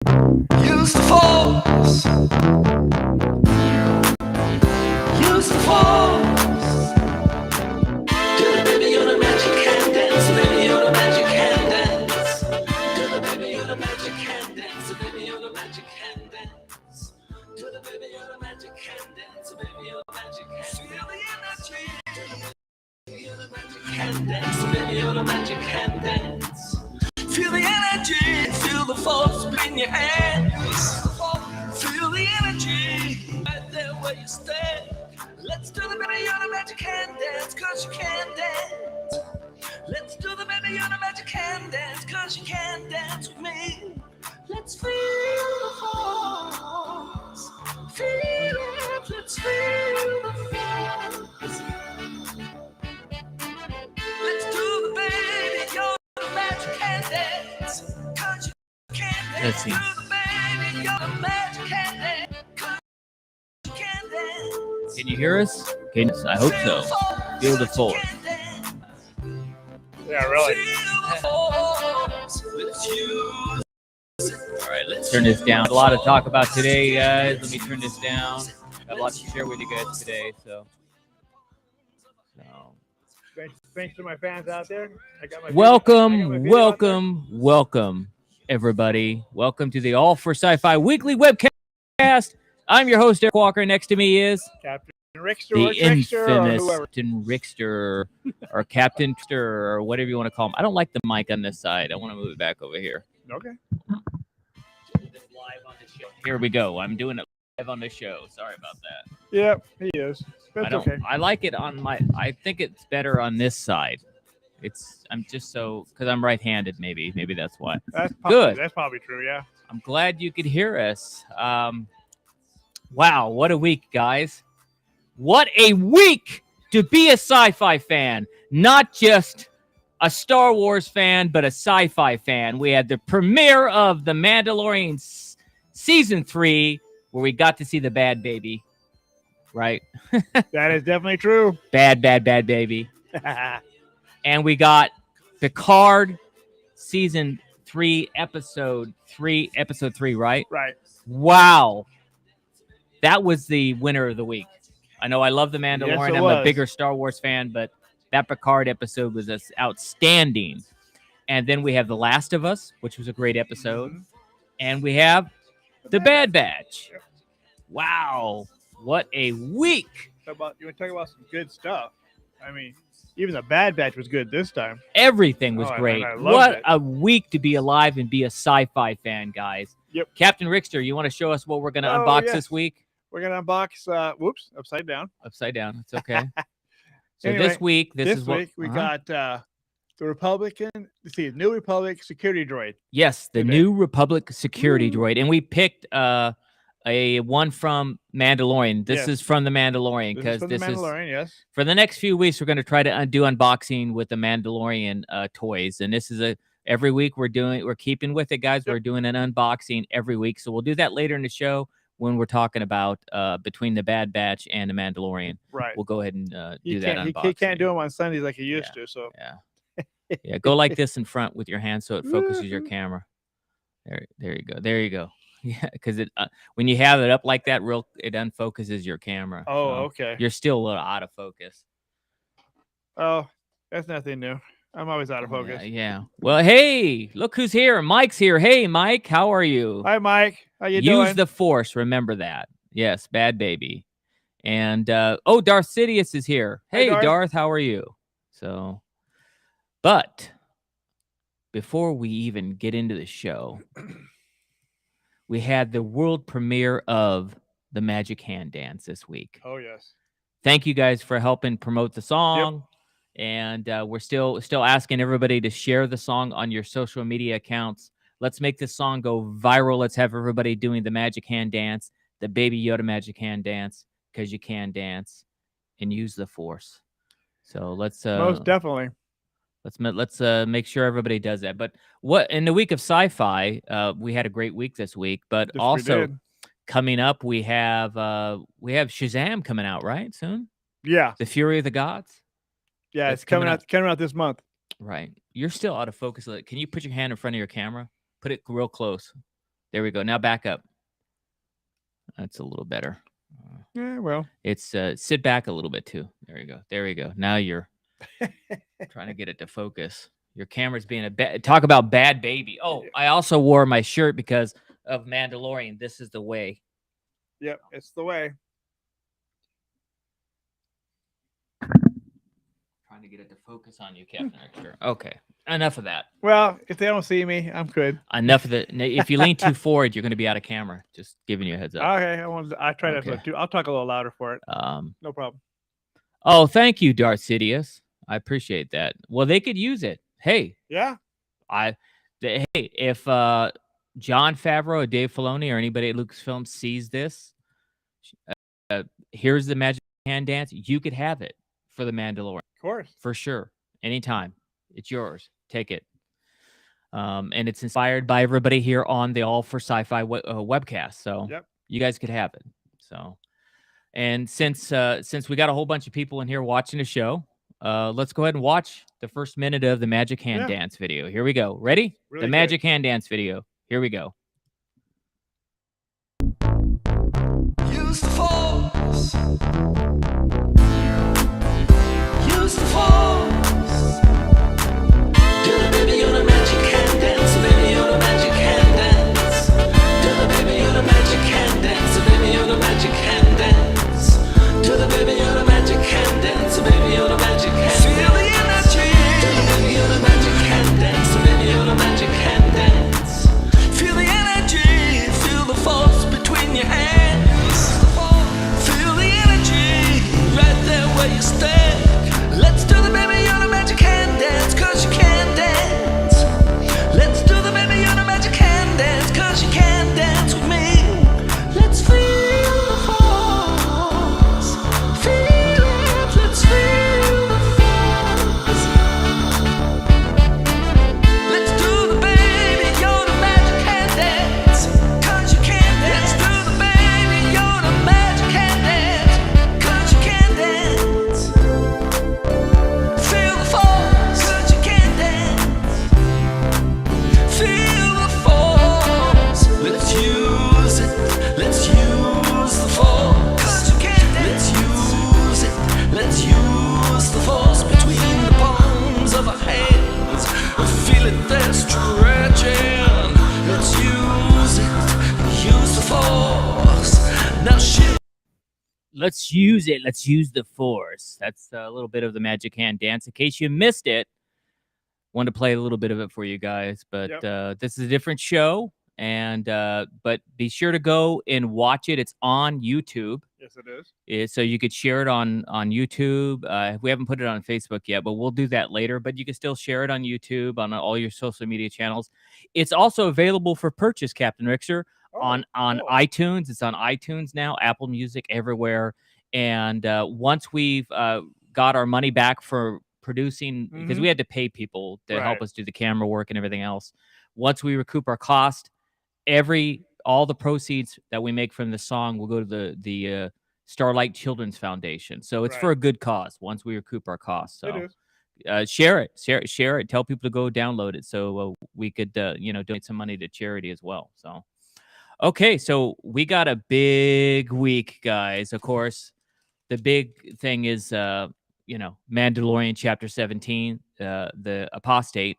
Use the force. Use the force. Do the baby on a magic hand dance. Baby on a magic hand dance. Do the baby on a magic hand dance. Baby on a magic hand dance. Do the baby on a magic hand dance. Baby on a magic hand. Feel the energy. Baby on a magic hand dance. Baby on a magic hand dance. Feel the energy. Feel the force between your hands. Feel the energy right there where you stand. Let's do the baby on a magic hand dance, cause you can dance. Let's do the baby on a magic hand dance, cause you can dance with me. Let's feel the force. Feel it, let's feel the force. Let's do the baby on a magic hand dance, cause you can dance. Let's see. Do the baby on a magic hand dance, cause you can dance. Can you hear us? Okay, I hope so. Feel the force. Yeah, really. All right, let's turn this down. A lot to talk about today, guys. Let me turn this down. Got a lot to share with you guys today. So. Thanks to my fans out there. Welcome, everybody. Welcome to the All for Sci-Fi Weekly Webcast. I'm your host, Eric Walker. Next to me is Captain Rickster, the or Trickster, or infamous whoever. Captain Rickster or Captain Trickster or whatever you want to call him. I don't like the mic on this side. I want to move it back over here. Okay. Here we go. I'm doing it live on the show. Sorry about that. Yep, he is. That's okay. I like it on my. I think it's better on this side. I'm just so because I'm right-handed. Maybe that's why. That's probably, Good. That's probably true. Yeah. I'm glad you could hear us. Wow, what a week, guys. What a week to be a sci-fi fan. Not just a Star Wars fan, but a sci-fi fan. We had the premiere of The Mandalorian Season 3, where we got to see the bad baby. Right? That is definitely true. Bad baby. And we got Picard Season 3, Episode 3, right? Right. Wow. That was the winner of the week. I know I love The Mandalorian. Yes, I'm was. a bigger Star Wars fan, but that Picard episode was outstanding. And then we have The Last of Us, which was a great episode. Mm-hmm. And we have The Bad Batch. Wow. What a week. You want to talk about some good stuff? I mean, even the Bad Batch was good this time. Everything was Oh, great. I loved What it. a week to be alive and be a sci-fi fan, guys. Yep. Captain Rickster, you want to show us what we're going to Oh, unbox yes. this week? We're gonna unbox. Whoops, upside down. Upside down. It's okay. So Anyway, this week, This is week what we got the Republican. Let's see, New Republic security droid. Yes, the today. New Republic security droid, and we picked a one from Mandalorian. This Yes. is from the Mandalorian This is because from the Mandalorian. Yes. for the next few weeks we're going to try to do unboxing with the Mandalorian toys, and this is every week we're keeping with it, guys. Yep. We're doing an unboxing every week, so we'll do that later in the show when we're talking about between the Bad Batch and the Mandalorian. Right. We'll go ahead and do He that can't. unboxing. He can't do them on Sundays like he used to. So. Yeah, go like this in front with your hand so it focuses your Woo-hoo. camera. There you go. Yeah, because it when you have it up like that, it unfocuses your camera. Oh, So okay. You're still a little out of focus. Oh, that's nothing new. I'm always out of focus. Yeah. Well, hey, look who's here. Mike's here. Hey, Mike, how are you? Hi, Mike. How you Use doing? the Force. Remember that. Yes, bad baby. And Darth Sidious is here. Hi, Hey, Darth. Darth, how are you? So, but before we even get into the show, we had the world premiere of the Magic Hand Dance this week. Oh yes. Thank you guys for helping promote the song. And we're still asking everybody to share the song on your social media accounts. Let's make this song go viral. Let's have everybody doing the Magic Hand Dance, the Baby Yoda Magic Hand Dance, because you can dance and use the Force. So let's Most definitely. let's make sure everybody does that. But what in the week of sci-fi, we had a great week this week. But Yes, we also did. coming up, we have Shazam coming out right soon. Yeah. The Fury of the Gods. Yeah. That's It's coming coming out this month. Right. You're still out of focus. Can you put your hand in front of your camera? Put it real close. There we go. Now back up. That's a little better. Yeah, well. It's sit back a little bit too. There you go. There you go. Now you're trying to get it to focus. Your camera's being a bad. Talk about bad baby. Oh, I also wore my shirt because of Mandalorian. This is the way. Yep, it's the way. Trying to get it to focus on you, Captain Extra. Okay, enough of that. Well, if they don't see me, I'm good. Enough of the. If you lean too forward, you're going to be out of camera. Just giving you a heads up. Okay, I try not Okay. to. I'll talk a little louder for it. No problem. Oh, thank you, Darth Sidious. I appreciate that. Well, they could use it. Hey, Yeah. hey, if John Favreau or Dave Filoni or anybody at Lucasfilm sees this, here's the magic hand dance. You could have it for the Mandalorian. Of course. For sure. Anytime. It's yours. Take it. And it's inspired by everybody here on the All for Sci-Fi webcast. So Yep. you guys could have it. So, and since we got a whole bunch of people in here watching the show, let's go ahead and watch the first minute of the Magic Hand Dance video. Here we go. Ready? Really the Magic Hand Dance video. Here we go. Use the force. Use the force. Do the baby on a magic hand dance, baby on a magic hand dance. Do the baby on a magic hand dance, baby on a magic hand dance. Do the baby on a magic hand dance, baby on a magic hand dance. Feel the energy. Do the baby on a magic hand dance, baby on a magic hand dance. Feel the energy, feel the force between your hands. Feel the energy right there where you stand. Let's do the baby on a magic hand dance, cause you can dance. Let's do the baby on a magic hand dance, cause you can dance with me. Let's feel the force. Feel it, let's feel the force. Let's do the baby on a magic hand dance, cause you can dance. Let's do the baby on a magic hand dance, cause you can dance. Feel the force, cause you can dance. Feel the force. Let's use it. Let's use the force. Cause you can dance. Let's use it. Let's use the force between the palms of our hands. Feel it there stretching. Let's use it. Use the force. Now shit. Let's use it. Let's use the force. That's a little bit of the Magic Hand Dance. In case you missed it, wanted to play a little bit of it for you guys. But this is a different show, and but be sure to go and watch it. It's on YouTube. Yes, it is. So you could share it on YouTube. We haven't put it on Facebook yet, but we'll do that later. But you can still share it on YouTube, on all your social media channels. It's also available for purchase, Captain Rixer, on iTunes. It's on iTunes now, Apple Music, everywhere. And once we've got our money back for producing, because we had to pay people to help us do the camera work and everything else. Once we recoup our cost, all the proceeds that we make from the song will go to the Starlight Children's Foundation. So it's for a good cause once we recoup our costs. So share it. Tell people to go download it so we could donate some money to charity as well. So okay, so we got a big week, guys. Of course, the big thing is Mandalorian Chapter 17, the Apostate.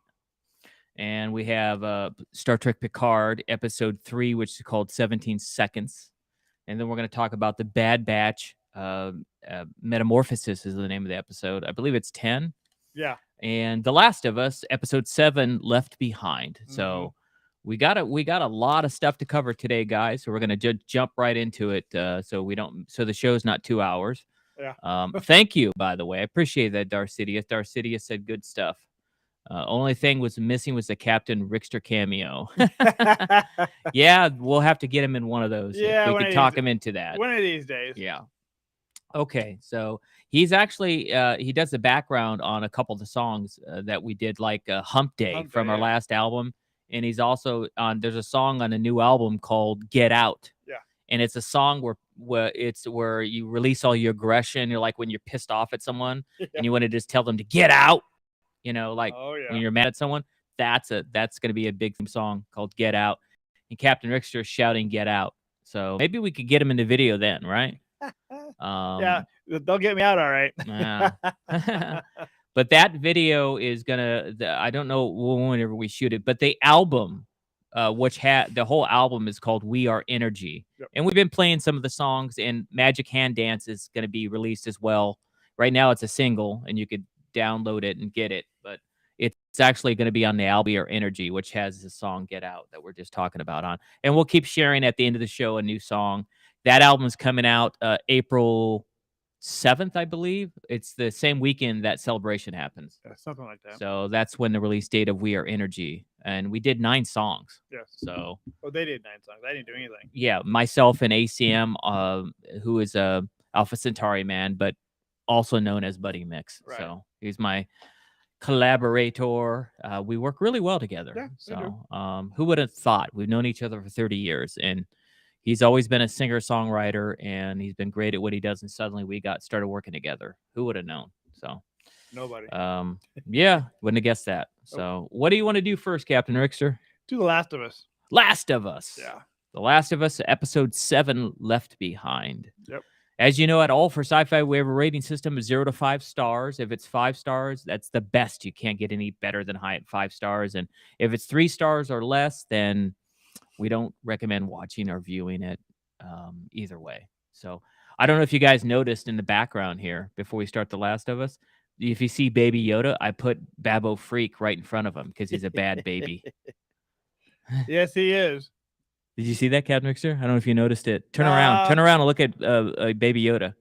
And we have Star Trek Picard Episode 3, which is called 17 Seconds. And then we're going to talk about the Bad Batch. Metamorphosis is the name of the episode. I believe it's 10. Yeah. And The Last of Us, Episode 7, Left Behind. So we got a lot of stuff to cover today, guys. So we're going to jump right into it. So the show's not 2 hours. Yeah. Thank you, by the way. I appreciate that, Darth Sidious. Darth Sidious said good stuff. Only thing was missing was the Captain Rickster cameo. Yeah, we'll have to get him in one of those. Yeah, we could talk him into that. One of these days. Yeah. Okay, so he's actually he does the background on a couple of the songs that we did, like Hump Day from our last album, and he's also on. There's a song on a new album called Get Out. Yeah. And it's a song where you release all your aggression. You're like when you're pissed off at someone and you want to just tell them to get out. When you're mad at someone, that's going to be a big song called Get Out. and Captain Rickster shouting "Get out." So maybe we could get him in the video then, right? Yeah, they'll get me out all right. Yeah. But that video is gonna. I don't know whenever we shoot it, but the album, which had the whole album is called "We Are Energy," Yep. and we've been playing some of the songs. And Magic Hand Dance is going to be released as well. Right now, it's a single, and you could download it and get it, but it's actually going to be on the album "We Are Energy," which has the song "Get Out" that we're just talking about on. And we'll keep sharing at the end of the show a new song. That album's coming out April 7th, I believe. It's the same weekend that Celebration happens. Yeah, something like that. So that's when the release date of We Are Energy. And we did 9 songs. Yes. So Oh, they did 9 songs. I didn't do anything. yeah, myself and ACM, who is a Alpha Centauri man, but also known as Buddy Mix. Right. So he's my collaborator. We work really well together. Yeah, we do. So who would have thought? We've known each other for 30 years, and he's always been a singer-songwriter, and he's been great at what he does, and suddenly we got started working together. Who would have known? So Nobody. yeah, wouldn't have guessed that. So what do you want to do first, Captain Rickster? Do The Last of Us. Last of Us. Yeah. The Last of Us, episode 7, Left Behind. Yep. As you know, at All for Sci-Fi, we have a rating system of 0 to 5 stars. If it's 5 stars, that's the best. You can't get any better than 5 stars. And if it's 3 stars or less, then we don't recommend watching or viewing it either way. So I don't know if you guys noticed in the background here before we start The Last of Us, if you see Baby Yoda, I put Babbo Freak right in front of him because he's a bad baby. Yes, he is. Did you see that, Captain Rickster? I don't know if you noticed it. Turn around and look at Baby Yoda.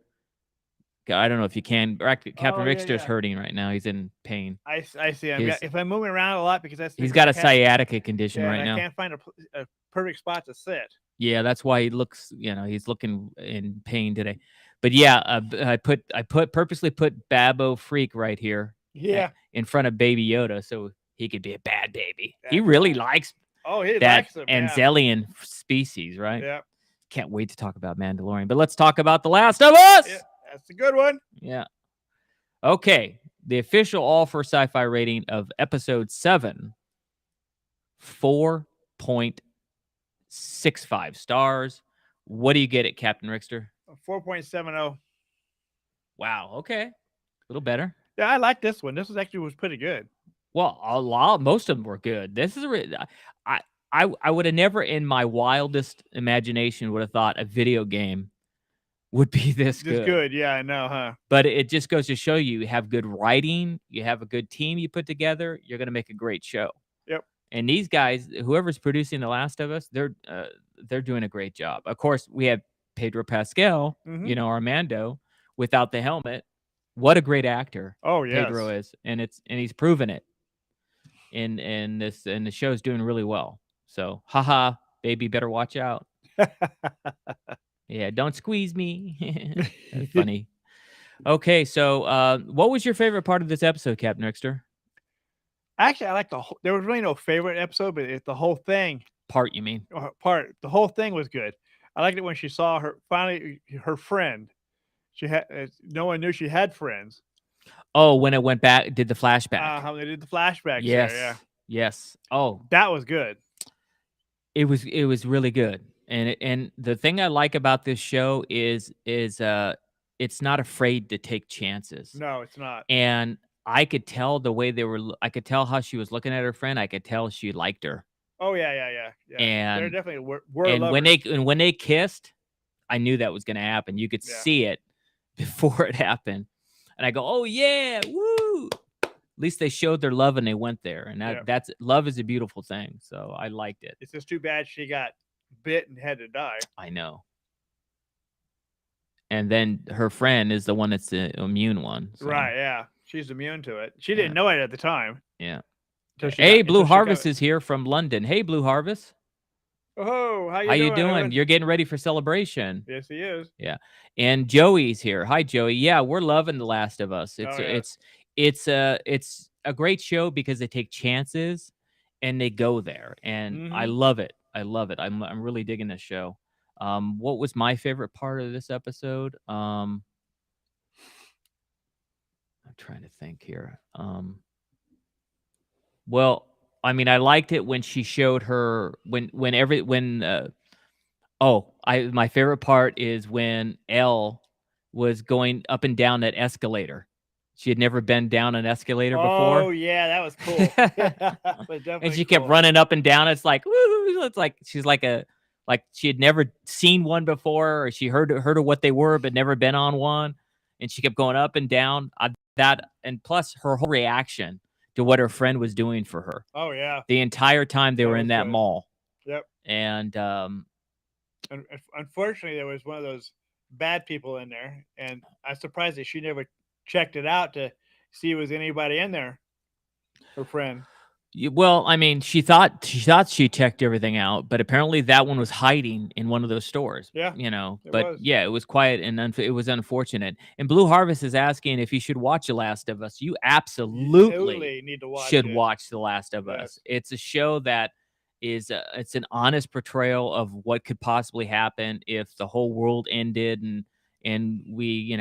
I don't know if you can. Captain Rickster's hurting right now. He's in pain. I see him. If I'm moving around a lot because he's got a sciatica condition right now. I can't find a perfect spot to sit. Yeah, that's why he looks. He's looking in pain today. But yeah, I purposely put Babbo Freak right here. Yeah. In front of Baby Yoda, so he could be a bad baby. He really likes. Oh, he that likes them, Anzelian species, right? Yeah. Can't wait to talk about Mandalorian. But let's talk about The Last of Us. Yeah, that's a good one. Yeah. Okay. The official All for Sci-Fi rating of episode 7, 4.65 stars. What do you get it, Captain Rickster? 4.70. Wow. Okay. A little better. Yeah, I like this one. This was pretty good. Well, most of them were good. This is I would have never in my wildest imagination would have thought a video game would be this good. Good, yeah, I know, huh? But it just goes to show you have good writing, you have a good team you put together, you're going to make a great show. Yep. And these guys, whoever's producing The Last of Us, they're doing a great job. Of course, we have Pedro Pascal, Armando, without the helmet. What a great actor! Oh yes, Pedro is, and he's proven it. And the show's doing really well. So, haha, baby, better watch out. Yeah, don't squeeze me. That's funny. Okay, so what was your favorite part of this episode, Captain Rickster? Actually, I like there was really no favorite episode, but it's the whole thing. Part, you mean? Part. The whole thing was good. I liked it when she saw her friend. She had no one knew she had friends. Oh, when it went back, did the flashback? How they did the flashbacks. Yes. There, yeah. Yes. Oh, that was good. It was really good. And the thing I like about this show is it's not afraid to take chances. No, it's not. And I could tell the way I could tell how she was looking at her friend. I could tell she liked her. Oh yeah. And they're definitely were and lovers. when they kissed, I knew that was going to happen. You could see it before it happened. And I go, "Oh yeah, woo!" At least they showed their love and they went there. And that's love is a beautiful thing. So I liked it. It's just too bad she got bit and had to die. I know. And then her friend is the one that's the immune one. So. Right, yeah. She's immune to it. She didn't know it at the time. Yeah. Hey, Blue Harvest is here from London. Hey, Blue Harvest. Oh, how you doing? You're getting ready for Celebration. Yes, he is. Yeah. And Joey's here. Hi, Joey. Yeah, we're loving The Last of Us. It's a great show because they take chances and they go there. And I love it. I love it. I'm really digging this show. What was my favorite part of this episode? I'm trying to think here. Well, I mean, I liked it when she showed her my favorite part is when Elle was going up and down that escalator. She had never been down an escalator before. Oh yeah, that was cool. Yeah, that was And definitely she kept cool. running up and down. It's like, woo, it's like she's like she had never seen one before, or she heard of what they were, but never been on one. And she kept going up and down. And plus her whole reaction to what her friend was doing for her Oh yeah, the entire time they That were in was that good. mall. Yep. And And unfortunately, there was one of those bad people in there, and I'm surprised that she never checked it out to see was anybody in there. Her friend. well, I mean, she thought she checked everything out, but apparently that one was hiding in one of those stores. Yeah, You know, it but was. yeah, it was quiet and it was unfortunate. And Blue Harvest is asking if you should watch The Last of Us. You absolutely Need to watch should it. watch The Last of Yes. Us. It's a show that is it's an honest portrayal of what could possibly happen if the whole world ended and we,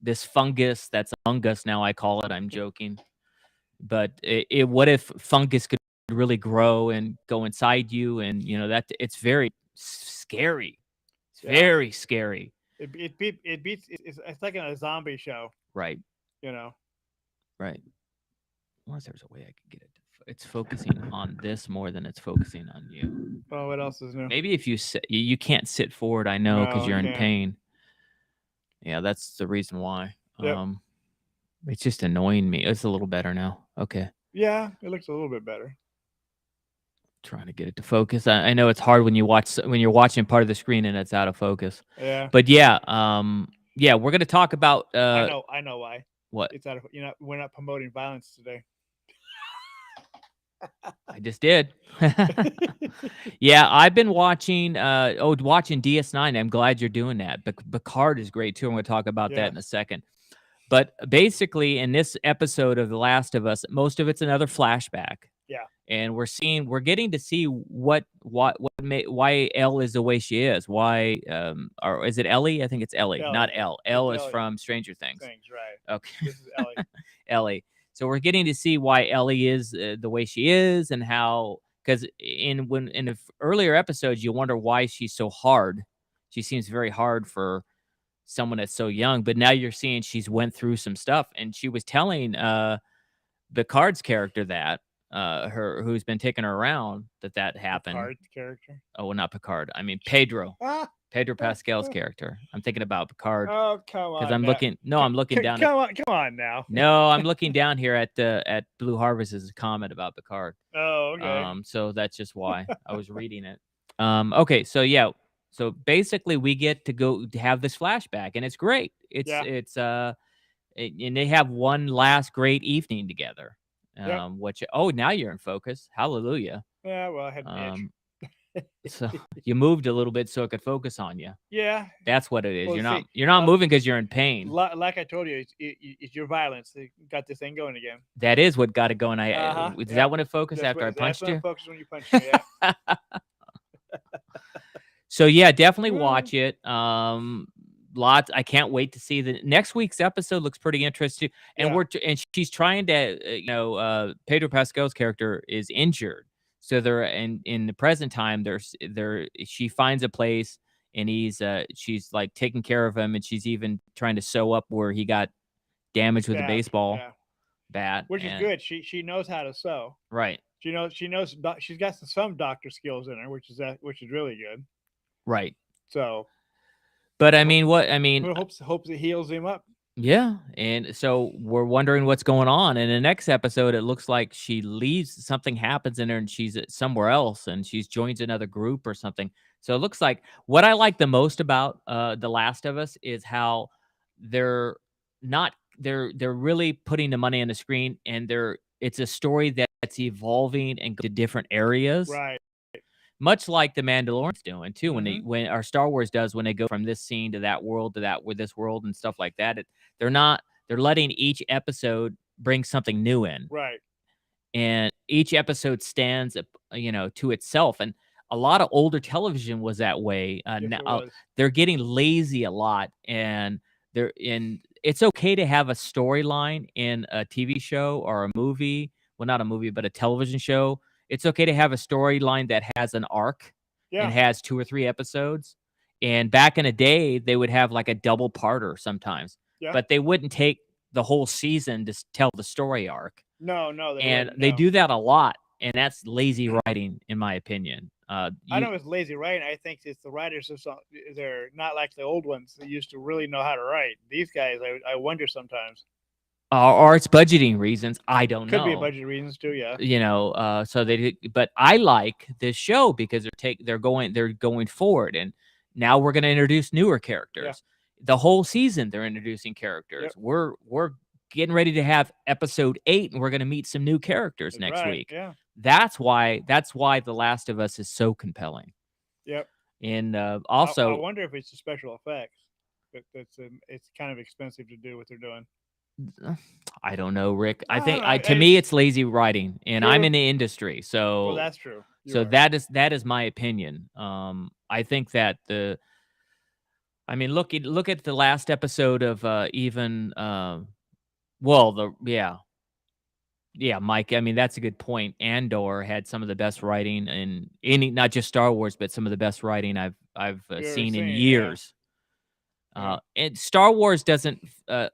this fungus that's among us now, I call it. I'm joking. But what if fungus could really grow and go inside you? And that it's very scary. It's Yeah. very scary. It beats. It's like in a zombie show. Right. You know. Right. Unless there's a way I could get it. It's focusing on this more than it's focusing on you. Well, what else is new? Maybe if you sit, you can't sit forward. I know because No, you're I in can't. pain. Yeah, that's the reason why. Yep. It's just annoying me. It's a little better now. Okay. Yeah, it looks a little bit better. Trying to get it to focus. I know it's hard when you're watching part of the screen and it's out of focus. Yeah. But yeah, we're gonna talk about. I know why. What? It's out of we're not promoting violence today. I just did. Yeah, I've been watching watching DS9. I'm glad you're doing that. But Picard is great too. I'm going to talk about that in a second. But basically, in this episode of The Last of Us, most of it's another flashback. Yeah. And we're getting to see why Elle is the way she is. Why or is it Ellie? I think it's Ellie, not Elle. Elle is Ellie. from Stranger Things. Right. Okay. This is Ellie. Ellie. So we're getting to see why Ellie is the way she is, and how, because in the earlier episodes you wonder why she's so hard. She seems very hard for someone that's so young, but now you're seeing she's went through some stuff, and she was telling Picard's character that who's been taking her around that happened. Picard's character? Oh, well, not Picard. I mean Pedro. Pedro Pascal's character. I'm thinking about Picard. Oh, come on. Because I'm looking. No, I'm looking down. Come on now. No, I'm looking down here at Blue Harvest's comment about Picard. Oh, okay. So that's just why I was reading it. Okay, so yeah, so basically we get to go to have this flashback, and it's great. And they have one last great evening together. Which now you're in focus. Hallelujah. Yeah, well, I had an itch. So you moved a little bit so it could focus on you. Yeah, that's what it is. Well, You're not moving because you're in pain. Like I told you, it's your violence that got this thing going again. That is what got it going. Is that when it focused after I punched you? That's when it focused when you punched me. Yeah. So yeah, definitely watch it. Lots. I can't wait to see the next week's episode. Looks pretty interesting. And she's trying to, Pedro Pascal's character is injured. So they're in the present time. She finds a place, and she's like taking care of him, and she's even trying to sew up where he got damaged with a baseball bat, which is good. She knows how to sew. Right. She knows. She's got some doctor skills in her, which is really good. Right. So. But I mean, hopes it heals him up. Yeah, and so we're wondering what's going on. In the next episode, it looks like she leaves. Something happens in her, and she's somewhere else, and she's joins another group or something. So it looks like what I like the most about The Last of Us is how they're really putting the money on the screen, and it's a story that's evolving and go to different areas. Right. Much like the Mandalorian's doing too, when our Star Wars does, when they go from this scene to that world with this world and stuff like that. They're letting each episode bring something new in, right? And each episode stands, to itself. And a lot of older television was that way. Now they're getting lazy a lot, and it's okay to have a storyline in a TV show or a movie well, not a movie, but a television show, it's okay to have a storyline that has an arc and Yeah. has 2 or 3 episodes. And back in the day, they would have like a double parter sometimes, Yeah. but they wouldn't take the whole season to tell the story arc. No, they And wouldn't, they no. do that a lot, and that's lazy writing, in my opinion. I know it's lazy writing. I think it's the writers they're not like the old ones that used to really know how to write. These guys, I wonder sometimes. Or it's budgeting reasons. I don't know. Could be budget reasons too. Yeah. You know, so but I like this show because they're going forward, and now we're going to introduce newer characters. Yeah. The whole season they're introducing characters. Yep. We're getting ready to have episode 8, and we're going to meet some new characters That's next right, week. Yeah. That's why The Last of Us is so compelling. Yep. And also, I wonder if it's the special effects. It's kind of expensive to do what they're doing. I don't know, Rick. I I think don't know. to me it's lazy writing, and I'm True. in the industry, so Well, that's true. so that is my opinion. I think that look at the last episode of Mike. I mean, that's a good point. Andor had some of the best writing in any, not just Star Wars, but some of the best writing I've seen in years. And Star Wars doesn't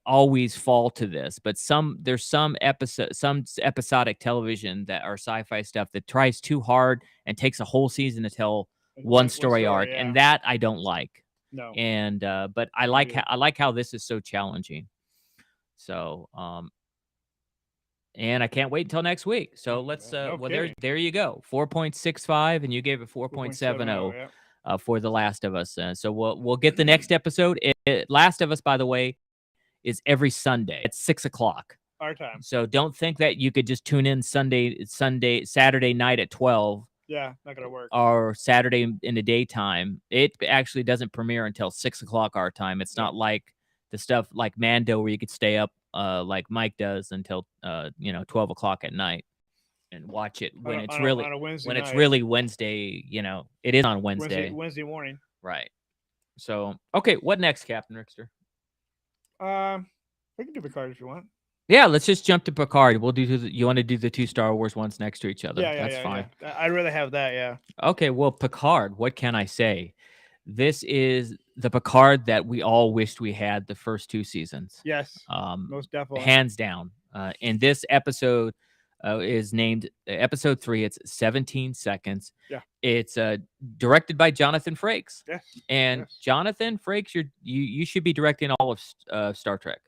always fall to this, but there's some episodic television that are sci-fi stuff that tries too hard and takes a whole season to tell one story arc, yeah. and that I don't like. No. And but I like how this is so challenging. So and I can't wait until next week. So let's there you go. 4.65, and you gave it 4.70. Yeah. For The Last of Us. So we'll get the next episode. Last of Us, by the way, is every Sunday at 6:00 our time. So don't think that you could just tune in Saturday night at 12. Yeah, not gonna work. Or Saturday in the daytime. It actually doesn't premiere until 6:00 our time. It's not like the stuff like Mando where you could stay up like Mike does until 12 o'clock at night and watch it when it's really Wednesday. It is on Wednesday morning. Right. So okay, what next, Captain Rickster? We can do Picard if you want. Yeah, let's just jump to Picard. We'll do you want to do the 2 Star Wars ones next to each other? That's fine. Yeah. I'd rather have that. Yeah. Okay, well, Picard. What can I say? This is the Picard that we all wished we had the first 2 seasons. Yes. Most definitely. Hands down. And this episode is named episode 3. It's 17 seconds. Yeah. It's directed by Jonathan Frakes. Yes. And Jonathan Frakes, you should be directing all of Star Trek.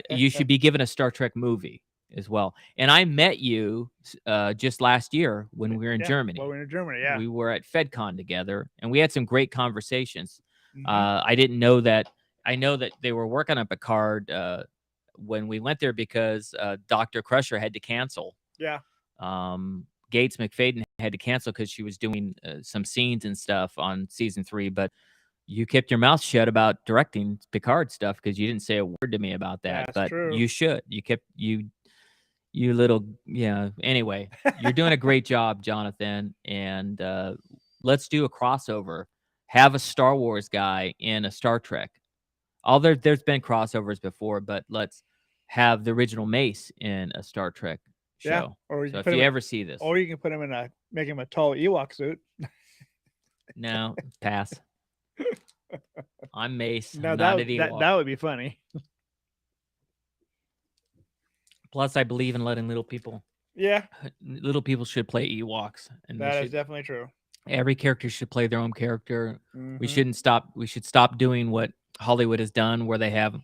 You should be given a Star Trek movie as well. And I met you just last year when we were in Germany. Well, we were in Germany, yeah. We were at FedCon together, and we had some great conversations. Mhm. I didn't know that. I know that they were working on Picard when we went there because Dr. Crusher had to cancel. Yeah. Gates McFadden had to cancel because she was doing some scenes and stuff on season 3, but you kept your mouth shut about directing Picard stuff because you didn't say a word to me about that. That's but true. You should. You little, anyway, you're doing a great job, Jonathan. And let's do a crossover. Have a Star Wars guy in a Star Trek. There's been crossovers before, but let's have the original Mace in a Star Trek show. Yeah. Or so if you ever see this. Or you can put him make him a tall Ewok suit. No, pass. I'm Mace. No, I'm not an Ewok. that would be funny. Plus, I believe in letting little people. Yeah. Little people should play Ewoks. And that is definitely true. Every character should play their own character. Mhm. We should stop doing what Hollywood has done, where they have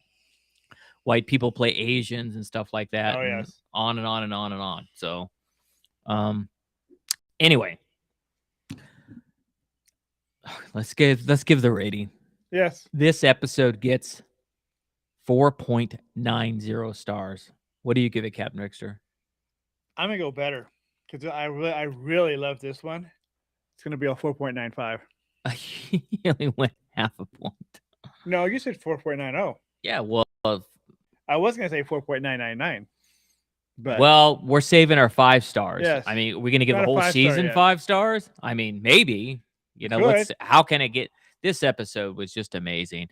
white people play Asians and stuff like that. Oh, and yes. On and on and on and on. So, anyway, let's give the rating. Yes. This episode gets 4.90 stars. What do you give it, Captain Rickster? I'm gonna go better because I really love this one. It's gonna be a 4.95. You only went half a point. No, you said 4.90. Yeah, well, I was gonna say 4.999. But well, we're saving our 5 stars. Yes. I mean, we're gonna give Not the a whole 5-star season yet. 5 stars. I mean, maybe. Could. How can I get? This episode was just amazing.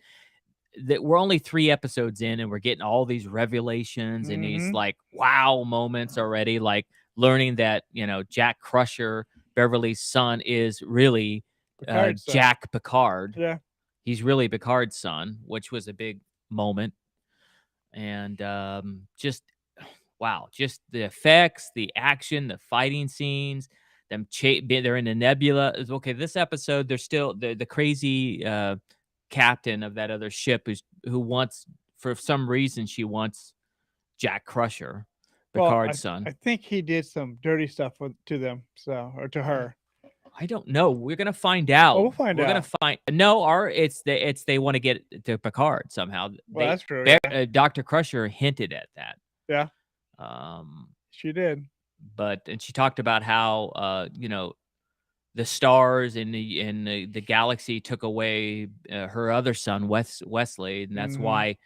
that we're only 3 episodes in, and we're getting all these revelations and these like wow moments already, like learning that Jack Crusher, Beverly's son, is really Picard's son. Jack Picard. Yeah. He's really Picard's son, which was a big moment. And just wow, just the effects, the action, the fighting scenes, them they're in the nebula. Okay, this episode, they're still the crazy captain of that other ship who wants, for some reason, she wants Jack Crusher, Picard's son. I think he did some dirty stuff to them, or to her. I don't know. We're gonna find out. Oh, we'll find out. We're gonna find. No, it's they want to get to Picard somehow. Well, that's true. Dr. Crusher hinted at that. Yeah. She did. And she talked about how the stars in the galaxy took away her other son, Wesley, and that's why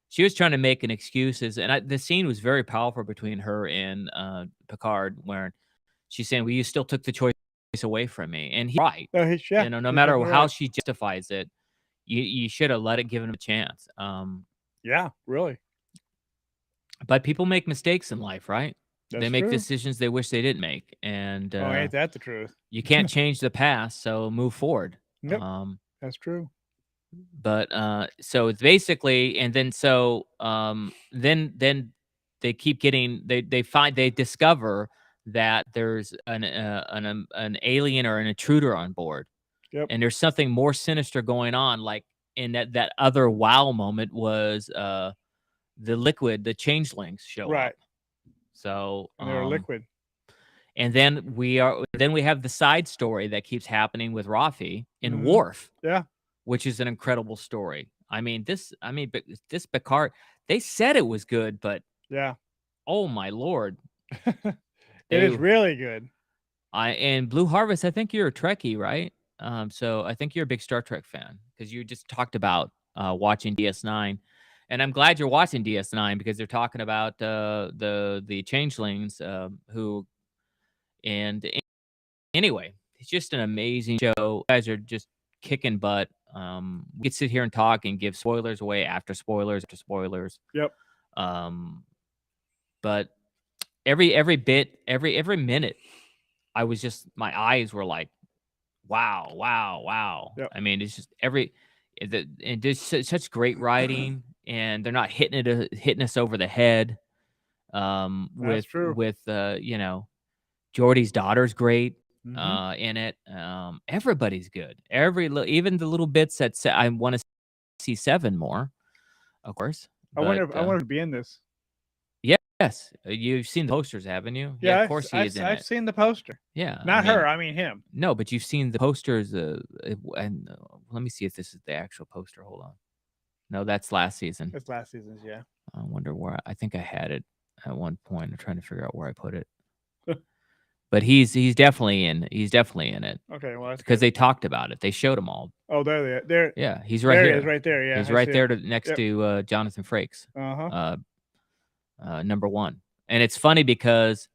she was trying to make an excuses. And the scene was very powerful between her and Picard, where she's saying, "Well, you still took the choice away from me," and he's right. No matter how she justifies it, you should have given him a chance. Yeah, really. But people make mistakes in life, right? That's they make true. decisions they wish they didn't make, and ain't that the truth? You can't change the past, so move forward. Yep, that's true. But so it's basically, and then then they keep getting they discover that there's an alien or an intruder on board. Yep. And there's something more sinister going on. Like in that other wow moment was the liquid, the changelings show up. So they're liquid. And then we have the side story that keeps happening with Rafi and Worf. Yeah. Which is an incredible story. This Picard, they said it was good, but yeah. Oh my Lord. It is really good. And Blue Harvest, I think you're a Trekkie, right? So I think you're a big Star Trek fan, because you just talked about watching DS9. And I'm glad you're watching DS9, because they're talking about the changelings who. And anyway, it's just an amazing show. You guys are just kicking butt. We could sit here and talk and give spoilers away after spoilers after spoilers. Yep. But every bit, every minute, I was just, my eyes were like, wow. Yep. It's just and there's such great writing, and they're not hitting us over the head. That's true. With Geordi's daughter's great in it. Everybody's good. Even the little bits that I want to see Seven more, of course. I wonder to be in this. Yes, you've seen the posters, haven't you? Yeah, of course he is in it. I've seen the poster. Yeah, not her. I mean him. No, but you've seen the posters. And let me see if this is the actual poster. Hold on. No, that's last season. It's last season's. Yeah. I wonder where. I think I had it at one point. I'm trying to figure out where I put it. But he's definitely in. He's definitely in it. Okay, well, because they talked about it. They showed them all. Oh, there. Yeah, he's right here. He is, right there. Yeah, he's right there next to Jonathan Frakes. Number 1. And it's funny because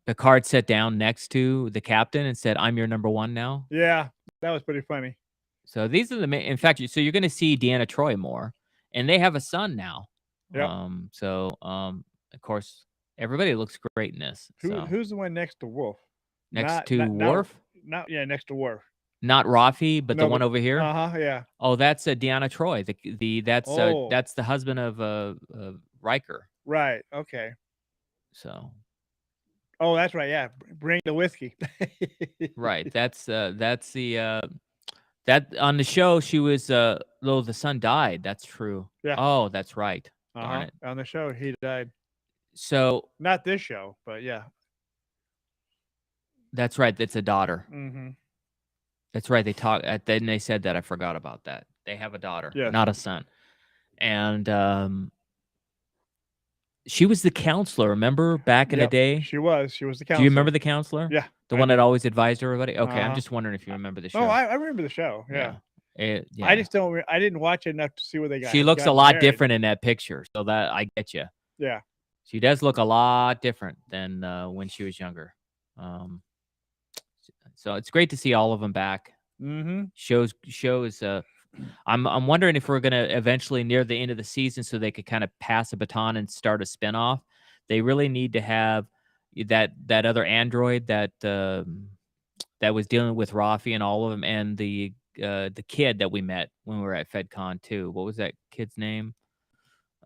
Picard sat down next to the captain and said, "I'm your number 1 now." Yeah, that was pretty funny. So these are the main. In fact, so you're going to see Deanna Troi more, and they have a son now. Yep. Of course, everybody looks great in this. Who's the one next to Worf? Next to Worf? Next to Worf. Not Rafi, but the one over here. Yeah. Oh, that's Deanna Troi. That's the husband of Riker. Right. Okay. So. Oh, that's right. Yeah. Bring the whiskey. Right. That's the that on the show she was the son died. That's true. Yeah. Oh, that's right. Darn it. On the show he died. So not this show, but yeah. That's right. That's a daughter. Mm-hmm. That's right. They talk. Then they said that. I forgot about that. They have a daughter, not a son. And she was the counselor. Remember back in the day? She was the counselor. Do you remember the counselor? Yeah. The one that always advised everybody. Okay, I'm just wondering if you remember the show. Oh, I remember the show. Yeah. Yeah. I just don't. I didn't watch it enough to see what they got. She looks a lot different in that picture, so that I get you. Yeah. She does look a lot different than when she was younger. So it's great to see all of them back. Mm-hmm. Shows I'm wondering if we're gonna eventually near the end of the season, so they could kind of pass a baton and start a spinoff. They really need to have that other android that was dealing with Rafi and all of them, and the kid that we met when we were at FedCon too. What was that kid's name?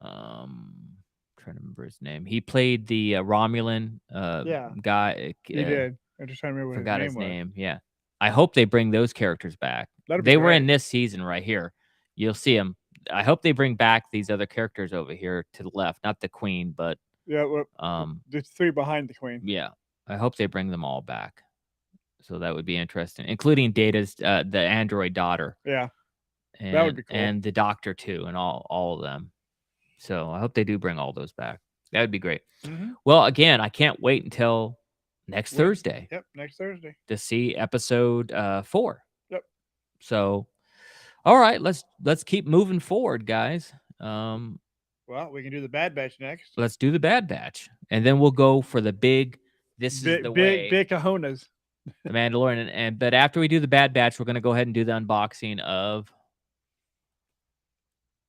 Trying to remember his name. He played the Romulan Yeah, guy. he did. I'm just trying to remember Forgot what his his name was. name. Yeah, I hope they bring those characters back. That'd be They were in great. this season right here. You'll see them. I hope they bring back these other characters over here to the left, not the Queen, but Yeah, well, the 3 behind the Queen. yeah. I hope they bring them all back. So that would be interesting, including Data's the android daughter. Yeah, and, that would be cool. And the Doctor too, and all of them. So I hope they do bring all those back. That would be great. Well, again, I can't wait until next Thursday. Yep, next Thursday To see episode 4. Yep. So, all right, let's keep moving forward, guys. Well, we can do the Bad Batch next. Let's do the Bad Batch, and then we'll go for the big. This is the way. Big cojones. The Mandalorian, but after we do the Bad Batch, we're going to go ahead and do the unboxing of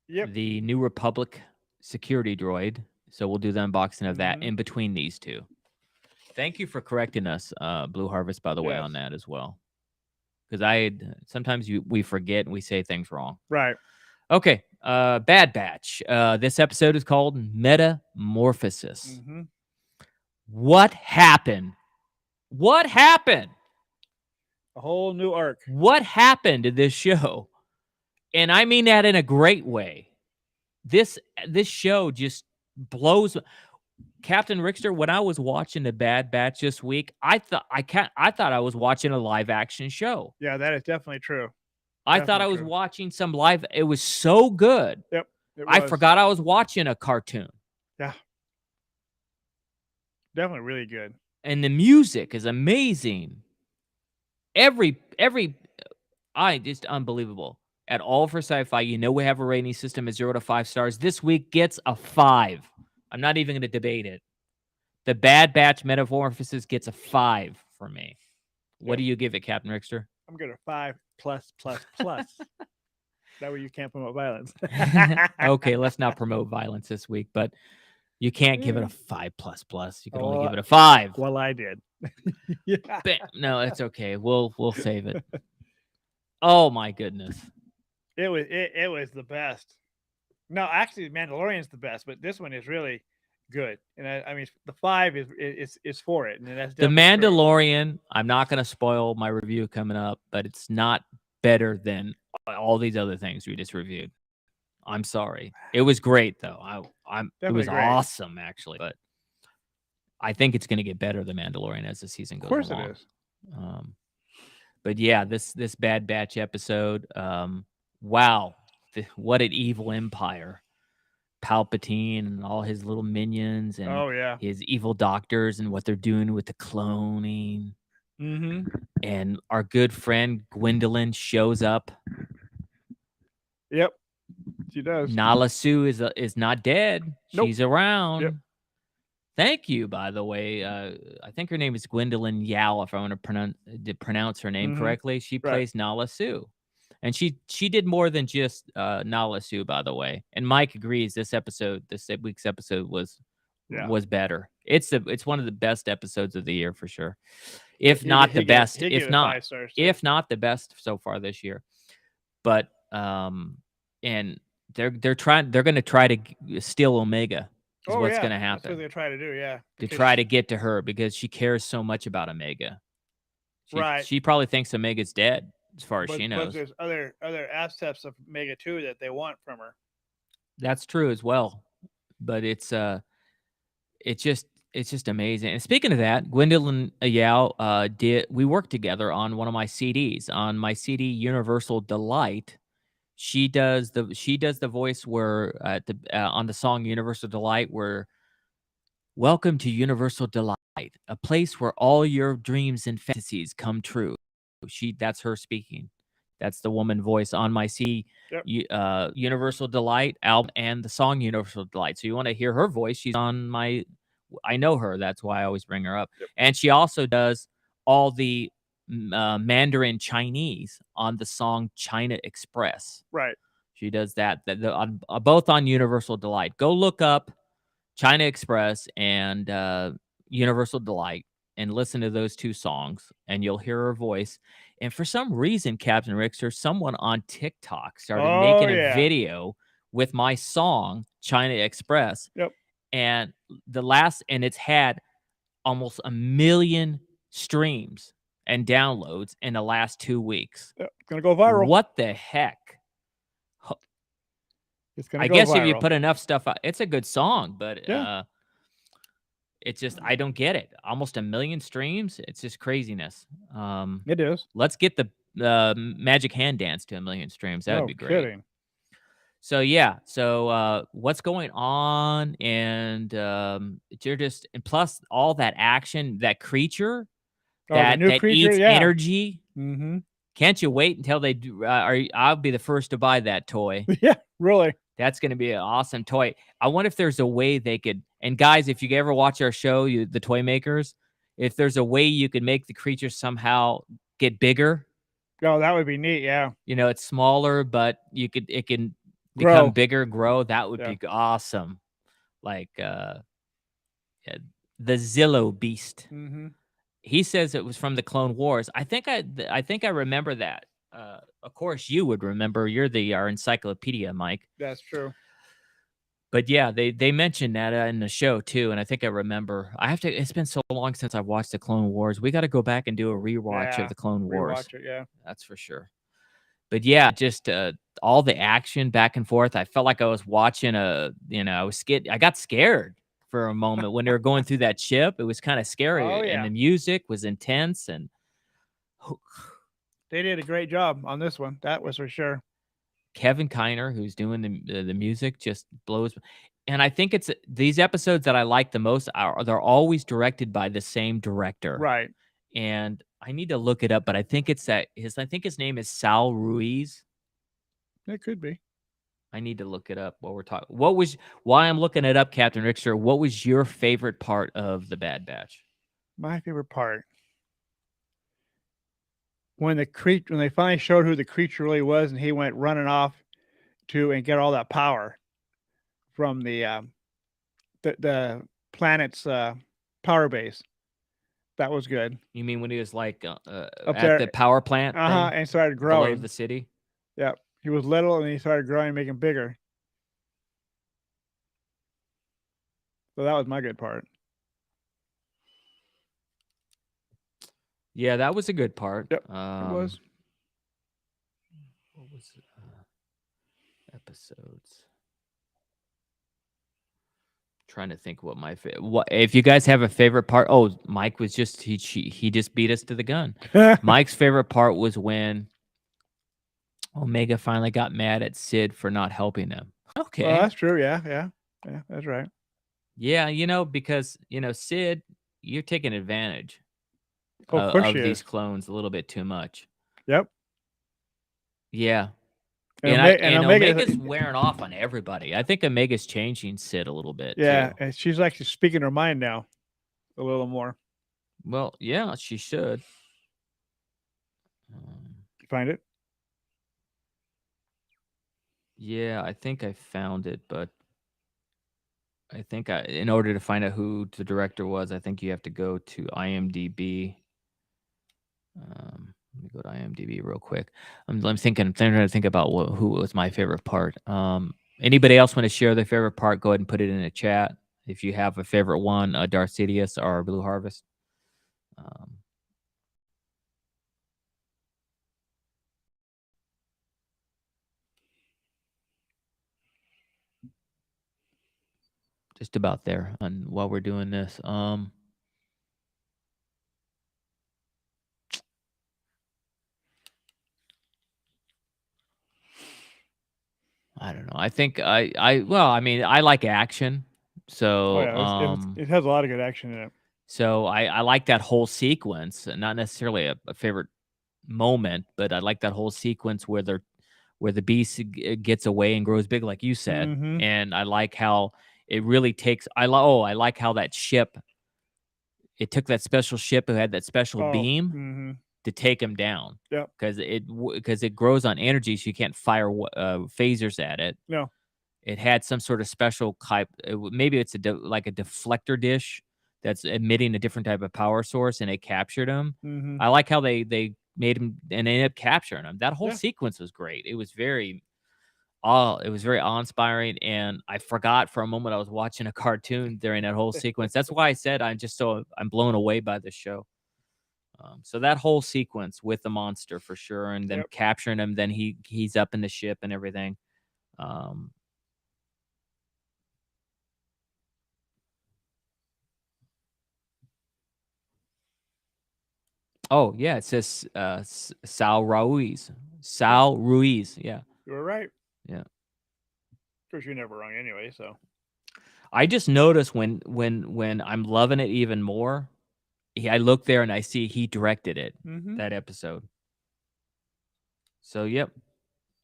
the New Republic security droid. So we'll do the unboxing of that in between these two. Thank you for correcting us, Blue Harvest, by the way, on that as well. Because sometimes we forget and we say things wrong. Right. Okay. Bad Batch. This episode is called Metamorphosis. What happened? What happened? A whole new arc. What happened to this show? And I mean that in a great way. This show just blows. Captain Rickster, when I was watching the Bad Batch this week, I thought I was watching a live action show. Yeah, that is definitely true. I thought I was watching some live. It was so good. Yep. I forgot I was watching a cartoon. Yeah. Definitely really good. And the music is amazing. Just unbelievable. At All for Sci-Fi, we have a rating system of 0 to 5 stars. This week gets a 5. I'm not even going to debate it. The Bad Batch Metamorphosis gets a 5 for me. What do you give it, Captain Rickster? I'm going to 5+++. That way you can't promote violence. Okay, let's not promote violence this week, but you can't give it a 5++. You can only give it a 5. Well, I did. No, it's okay. We'll save it. Oh my goodness. It was the best. No, actually, Mandalorian's the best, but this one is really good. And I mean, the 5 is for it. And that's the Mandalorian. I'm not going to spoil my review coming up, but it's not better than all these other things we just reviewed. I'm sorry. It was great though. It was awesome actually, but I think it's going to get better, the Mandalorian, as the season goes along. Of course it is. But yeah, this Bad Batch episode, wow, what an evil empire. Palpatine and all his little minions and his evil doctors and what they're doing with the cloning. And our good friend Gwendolyn shows up. Yep, she does. Nala Sue is not dead. Nope. She's around. Yep. Thank you, by the way. I think her name is Gwendolyn Yao, if I want to pronounce her name correctly. She plays Nala Sue. And she did more than just Nala Sue, by the way. And Mike agrees this week's episode was better. It's one of the best episodes of the year for sure. If not the best. If not the best so far this year. But and they're going to try to steal Omega. Is what's going to happen. That's what they're trying to do, yeah. To try to get to her because she cares so much about Omega. She probably thinks Omega's dead, as far as she knows. But there's other aspects of Omega too that they want from her. That's true as well. But it's just amazing. And speaking of that, Gwendolyn Yao we worked together on one of my CDs, on my CD Universal Delight. She does the voice where on the song Universal Delight, where welcome to Universal Delight, a place where all your dreams and fantasies come true. That's her speaking. That's the woman voice on my CD Universal Delight album and the song Universal Delight. So you want to hear her voice? She's on I know her. That's why I always bring her up. Yep. And she also does all the Mandarin Chinese on the song China Express. Right. She does that. Both on Universal Delight. Go look up China Express and Universal Delight and listen to those two songs, and you'll hear her voice. And for some reason, Captain Richter, someone on TikTok started making a video with my song China Express. Yep. And it's had almost 1 million streams and downloads in the last 2 weeks. Yep. It's gonna go viral. What the heck? It's gonna I go guess viral. if you put enough stuff out, it's a good song, but Yeah. it's just I don't get it. Almost 1 million streams. It's just craziness. It is. Let's get the Magic Hand Dance to 1 million streams. That would No be great. kidding. So yeah. So what's going on? And you're just and plus all that action, that creature, The new that creature, eats yeah. energy. Mm-hmm. Can't you wait until they do? I'll be the first to buy that toy. Yeah, really. That's going to be an awesome toy. I wonder if there's a way they could. And guys, if you ever watch our show, the toy makers, if there's a way you could make the creature somehow get bigger. Oh, that would be neat. Yeah. You know, it's smaller, but it can Grow. become bigger, grow. That would Yeah. be awesome. Like the Zillow Beast. Mm-hmm. He says it was from the Clone Wars. I think I remember that. Of course, you would remember. You're our encyclopedia, Mike. That's true. But yeah, they mentioned that in the show too, and I think I remember. It's been so long since I've watched the Clone Wars. We got to go back and do a rewatch of the Clone Wars. Rewatch it, yeah. That's for sure. But yeah, just all the action back and forth. I felt like I was watching I got scared for a moment when they were going through that ship. It was kind of scary, Oh, yeah. and the music was intense, and They did a great job on this one. That was for sure. Kevin Kiner, who's doing the music, just blows. And I think it's these episodes that I like the most they're always directed by the same director. Right. And I need to look it up, but I think it's I think his name is Sal Ruiz. It could be. I need to look it up while we're talking. Why I'm looking it up, Captain Richter, what was your favorite part of the Bad Batch? My favorite part. When they finally showed who the creature really was, and he went running off and get all that power from the planet's power base. That was good. You mean when he was like at there. the power plant And started below growing. the city? Yep. He was little and he started growing, making bigger. So that was my good part. Yeah, that was a good part. Yep, it was. What was episodes? Trying to think what if you guys have a favorite part. Oh, Mike was just he just beat us to the gun. Mike's favorite part was when Omega finally got mad at Sid for not helping him. Okay. Well, that's true. Yeah, that's right. Yeah, because Sid, you're taking advantage Of course of she these is. clones a little bit too much. Yep. Yeah. And Omega's wearing off on everybody. I think Omega's changing Sid a little bit. Yeah, too. and she's actually speaking her mind now a little more. Well, yeah, she should. Find it? Yeah, I think I found it, but I think in order to find out who the director was, I think you have to go to IMDb. Let me go to IMDb real quick. I'm trying to think about who was my favorite part. Anybody else want to share their favorite part? Go ahead and put it in the chat. If you have a favorite one, Darth Sidious or Blue Harvest. Just about there while we're doing this. I don't know. I think I like action. So it has a lot of good action in it. So I like that whole sequence, not necessarily a favorite moment, but I like that whole sequence where the beast gets away and grows big, like you said. Mhm. And I like how it really takes. I like how that ship. It took that special ship who had that special beam, to take him down. Yep. Because it grows on energy, so you can't fire phasers at it. No. It had some sort of special type. Maybe it's like a deflector dish that's emitting a different type of power source, and it captured him. Mm-hmm. I like how they made him and they ended up capturing him. That whole Yeah. sequence was great. It was very awe-inspiring, and I forgot for a moment I was watching a cartoon during that whole sequence. That's why I said I'm blown away by this show. So that whole sequence with the monster for sure, and then Yep. capturing him, then he's up in the ship and everything. Oh yeah, it says Sal Ruiz. Sal Ruiz. Yeah. You were right. Yeah. Of course, you're never wrong anyway. So I just noticed when I'm loving it even more, I look there and I see he directed it, mm-hmm. that episode. So yep.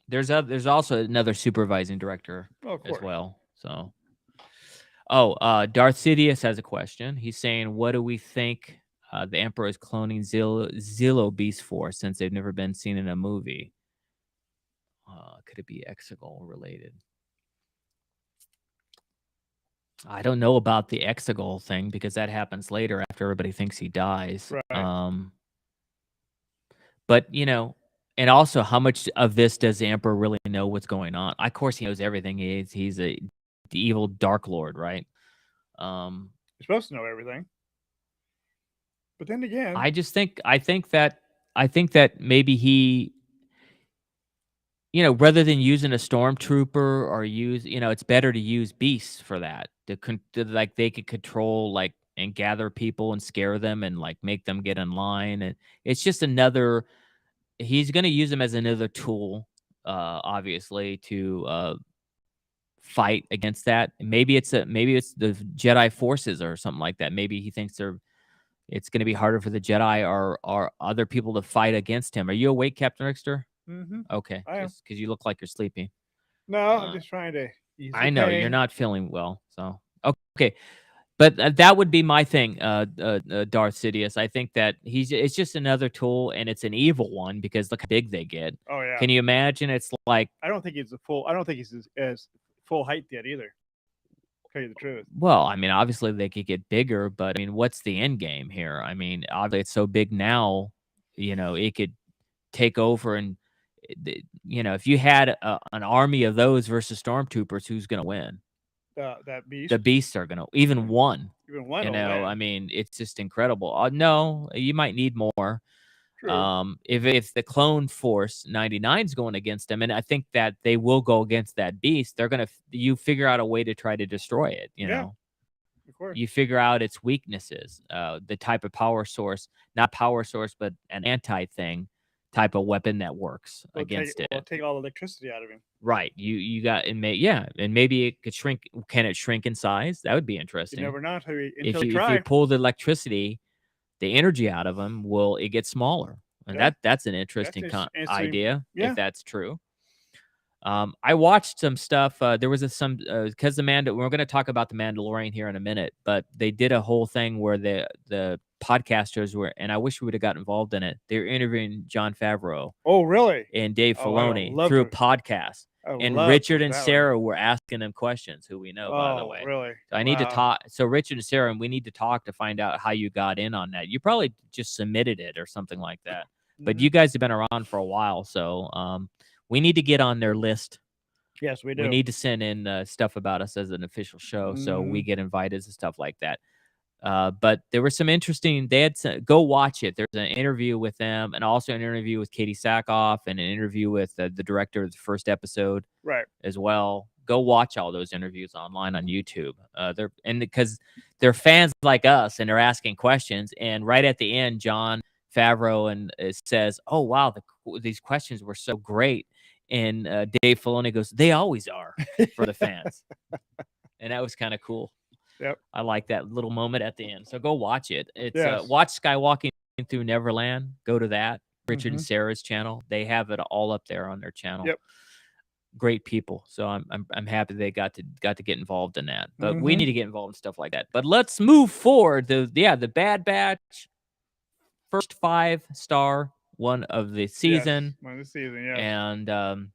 There's also another supervising director as well. So Darth Sidious has a question. He's saying, what do we think the Emperor is cloning Zillo Beast for, since they've never been seen in a movie? Could it be Exegol related? I don't know about the Exegol thing, because that happens later after everybody thinks he dies. Right. But and also, how much of this does the Emperor really know what's going on? Of course, he knows everything. He's the evil Dark Lord, right? You're supposed to know everything. But then again, I think that maybe he, rather than using a stormtrooper or it's better to use beasts for that. Like they could control and gather people and scare them and make them get in line, and it's just another. He's going to use them as another tool, obviously, to fight against that. Maybe it's the Jedi forces or something like that. Maybe he thinks it's going to be harder for the Jedi or other people to fight against him. Are you awake, Captain Rickster? Mm-hmm. Okay, just because you look like you're sleeping. No, I'm just trying to ease I the know pain. you're not feeling well, so okay. But that would be my thing, Darth Sidious. I think that it's just another tool, and it's an evil one, because look how big they get. Oh yeah. Can you imagine? It's like, I don't think he's as full height yet either. To tell you the truth. well, I mean, obviously they could get bigger, but I mean, what's the end game here? I mean, obviously it's so big now, it could take over, and if you had an army of those versus stormtroopers, who's going to win? That beast. The beasts are going to, even one. Even one. I mean, it's just incredible. No, you might need more. True. If the clone force 99 is going against them, and I think that they will go against that beast, they're gonna you figure out a way to try to destroy it. Of course. You figure out its weaknesses, the type of power source, not power source, but an anti thing type of weapon that works against it. We'll take all the electricity out of him. Right. You got, and maybe it could shrink. Can it shrink in size? That would be interesting. You never know until if you try. If you pull the electricity, the energy out of them, it gets smaller, and that's an interesting idea, if that's true. I watched some stuff. There was because we're going to talk about the Mandalorian here in a minute, but they did a whole thing where the podcasters were, and I wish we would have got involved in it. They were interviewing Jon Favreau. Oh, really? And Dave Filoni through a podcast. And Richard and Sarah were asking them questions, who we know, by the way. Really? So I need to talk. So Richard and Sarah, we need to talk to find out how you got in on that. You probably just submitted it or something like that. But you guys have been around for a while, so we need to get on their list. Yes, we do. We need to send in stuff about us as an official show, so we get invited and stuff like that. But there was some interesting. Go watch it. There's an interview with them, and also an interview with Katie Sackhoff, and an interview with the director of the first episode, right, as well. Go watch all those interviews online on YouTube. Because they're fans like us, and they're asking questions. And right at the end, Jon Favreau says, "Oh wow, these questions were so great." And Dave Filoni goes, "They always are for the fans," and that was kind of cool. Yep. I like that little moment at the end. So go watch it. It's watch Skywalking Through Neverland. Go to that. Richard and Sarah's channel. They have it all up there on their channel. Yep. Great people. So I'm happy they got to get involved in that. But we need to get involved in stuff like that. But let's move forward. The Bad Batch first 5-star one of the season. Yes, one of the season, yeah. And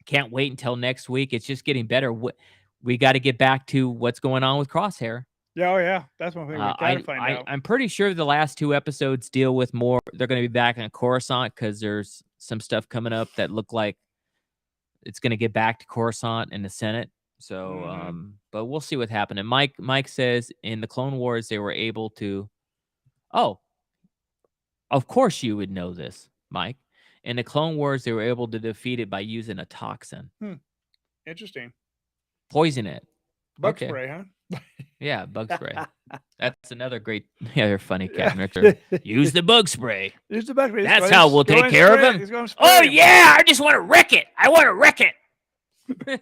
can't wait until next week. It's just getting better. We got to get back to what's going on with Crosshair. Yeah, oh yeah, that's one thing we gotta find out. I'm pretty sure the last 2 episodes deal with more. They're going to be back in Coruscant because there's some stuff coming up that look like it's going to get back to Coruscant and the Senate. So, but we'll see what happened. And Mike says in the Clone Wars they were able to. Oh, of course you would know this, Mike. In the Clone Wars they were able to defeat it by using a toxin. Interesting. Poison it. Bug spray, huh? Yeah, bug spray. That's another great, they're funny character. Use the bug spray. Use the bug spray. That's how we'll take care of him. Oh yeah, I just want to wreck it. I want to wreck it.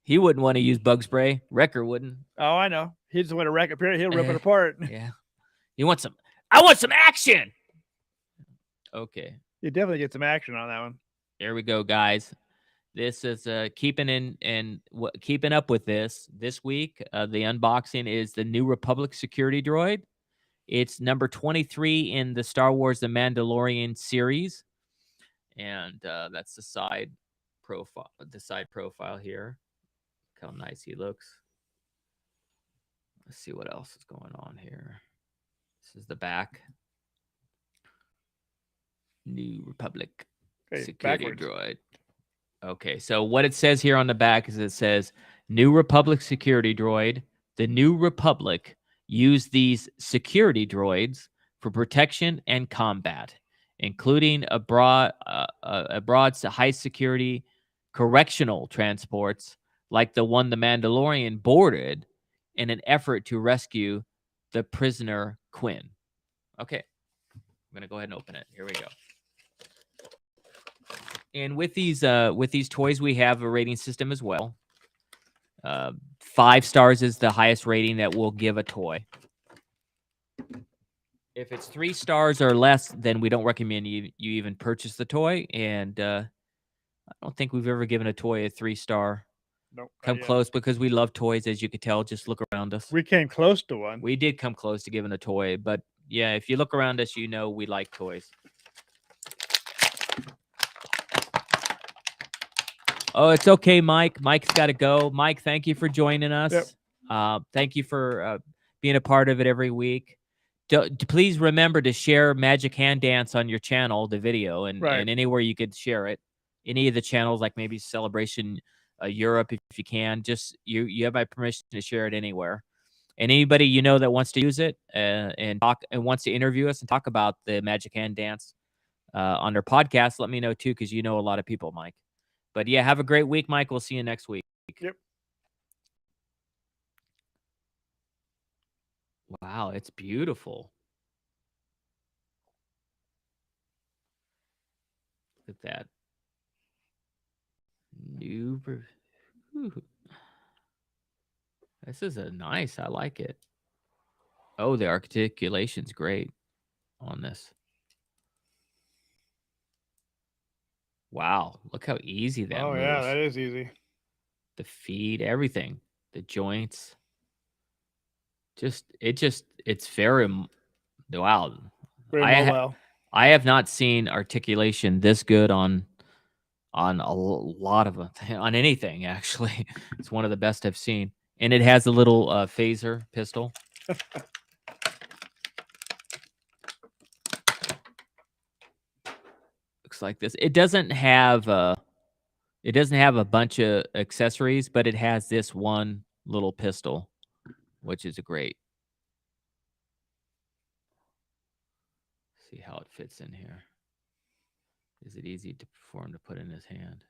He wouldn't want to use bug spray. Wrecker wouldn't. Oh, I know. He just want to wreck it. He'll rip it apart. Yeah. You want some? I want some action. Okay. You definitely get some action on that one. There we go, guys. This is keeping up with this week. The unboxing is the New Republic security droid. It's number 23 in the Star Wars The Mandalorian series, and that's the side profile. The side profile here. Look how nice he looks. Let's see what else is going on here. This is the back. New Republic security droid. Okay, so what it says here on the back is it says, New Republic security droid. The New Republic use these security droids for protection and combat, including abroad high security correctional transports like the one the Mandalorian boarded in an effort to rescue the prisoner Quinn. Okay, I'm going to go ahead and open it. Here we go. And with these toys, we have a rating system as well. 5 stars is the highest rating that we'll give a toy. If it's 3 stars or less, then we don't recommend you even purchase the toy. And I don't think we've ever given a toy a 3-star. Nope. Come close because we love toys, as you could tell. Just look around us. We came close to one. We did come close to giving a toy, but yeah, if you look around us, you know we like toys. Oh, it's okay, Mike. Mike's got to go. Mike, thank you for joining us. Yep. Thank you for being a part of it every week. Please remember to share Magic Hand Dance on your channel, the video, and anywhere you could share it. Any of the channels, like maybe Celebration Europe, if you can. Just you have my permission to share it anywhere. And anybody you know that wants to use it and wants to interview us and talk about the Magic Hand Dance on their podcast, let me know too, because you know a lot of people, Mike. But yeah, have a great week, Mike. We'll see you next week. Yep. Wow, it's beautiful. Look at that. This is nice. I like it. Oh, the articulation's great on this. Wow, look how easy that moves. Yeah, that is easy. The feet, everything, the joints. It's very wow. Very mobile. I have not seen articulation this good on a lot of on anything, actually. It's one of the best I've seen. And it has a little phaser pistol. Like this. It doesn't have a bunch of accessories, but it has this one little pistol, which is great. See how it fits in here. Is it easy for him to put in his hand?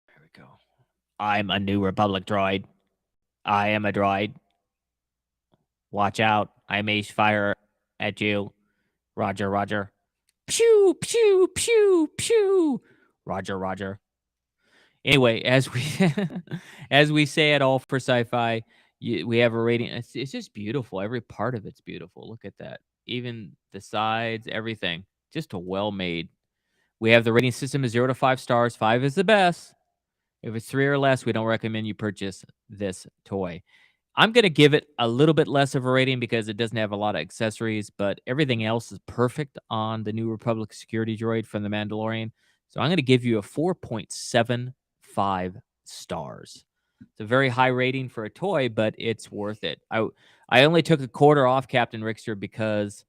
There we go. I'm a New Republic droid. I am a droid. Watch out. I may fire at you. Roger, roger. Pew, pew, pew, pew. Roger, roger. Anyway, as we say at All for Sci-Fi, we have a rating. It's just beautiful. Every part of it's beautiful. Look at that. Even the sides, everything. just a well-made. We have the rating system is 0 to 5 stars. 5 is the best. If it's 3 or less, we don't recommend you purchase this toy. I'm going to give it a little bit less of a rating because it doesn't have a lot of accessories, but everything else is perfect on the New Republic security droid from the Mandalorian. So I'm going to give you a 4.75 stars. It's a very high rating for a toy, but it's worth it. I only took a quarter off Captain Rickster because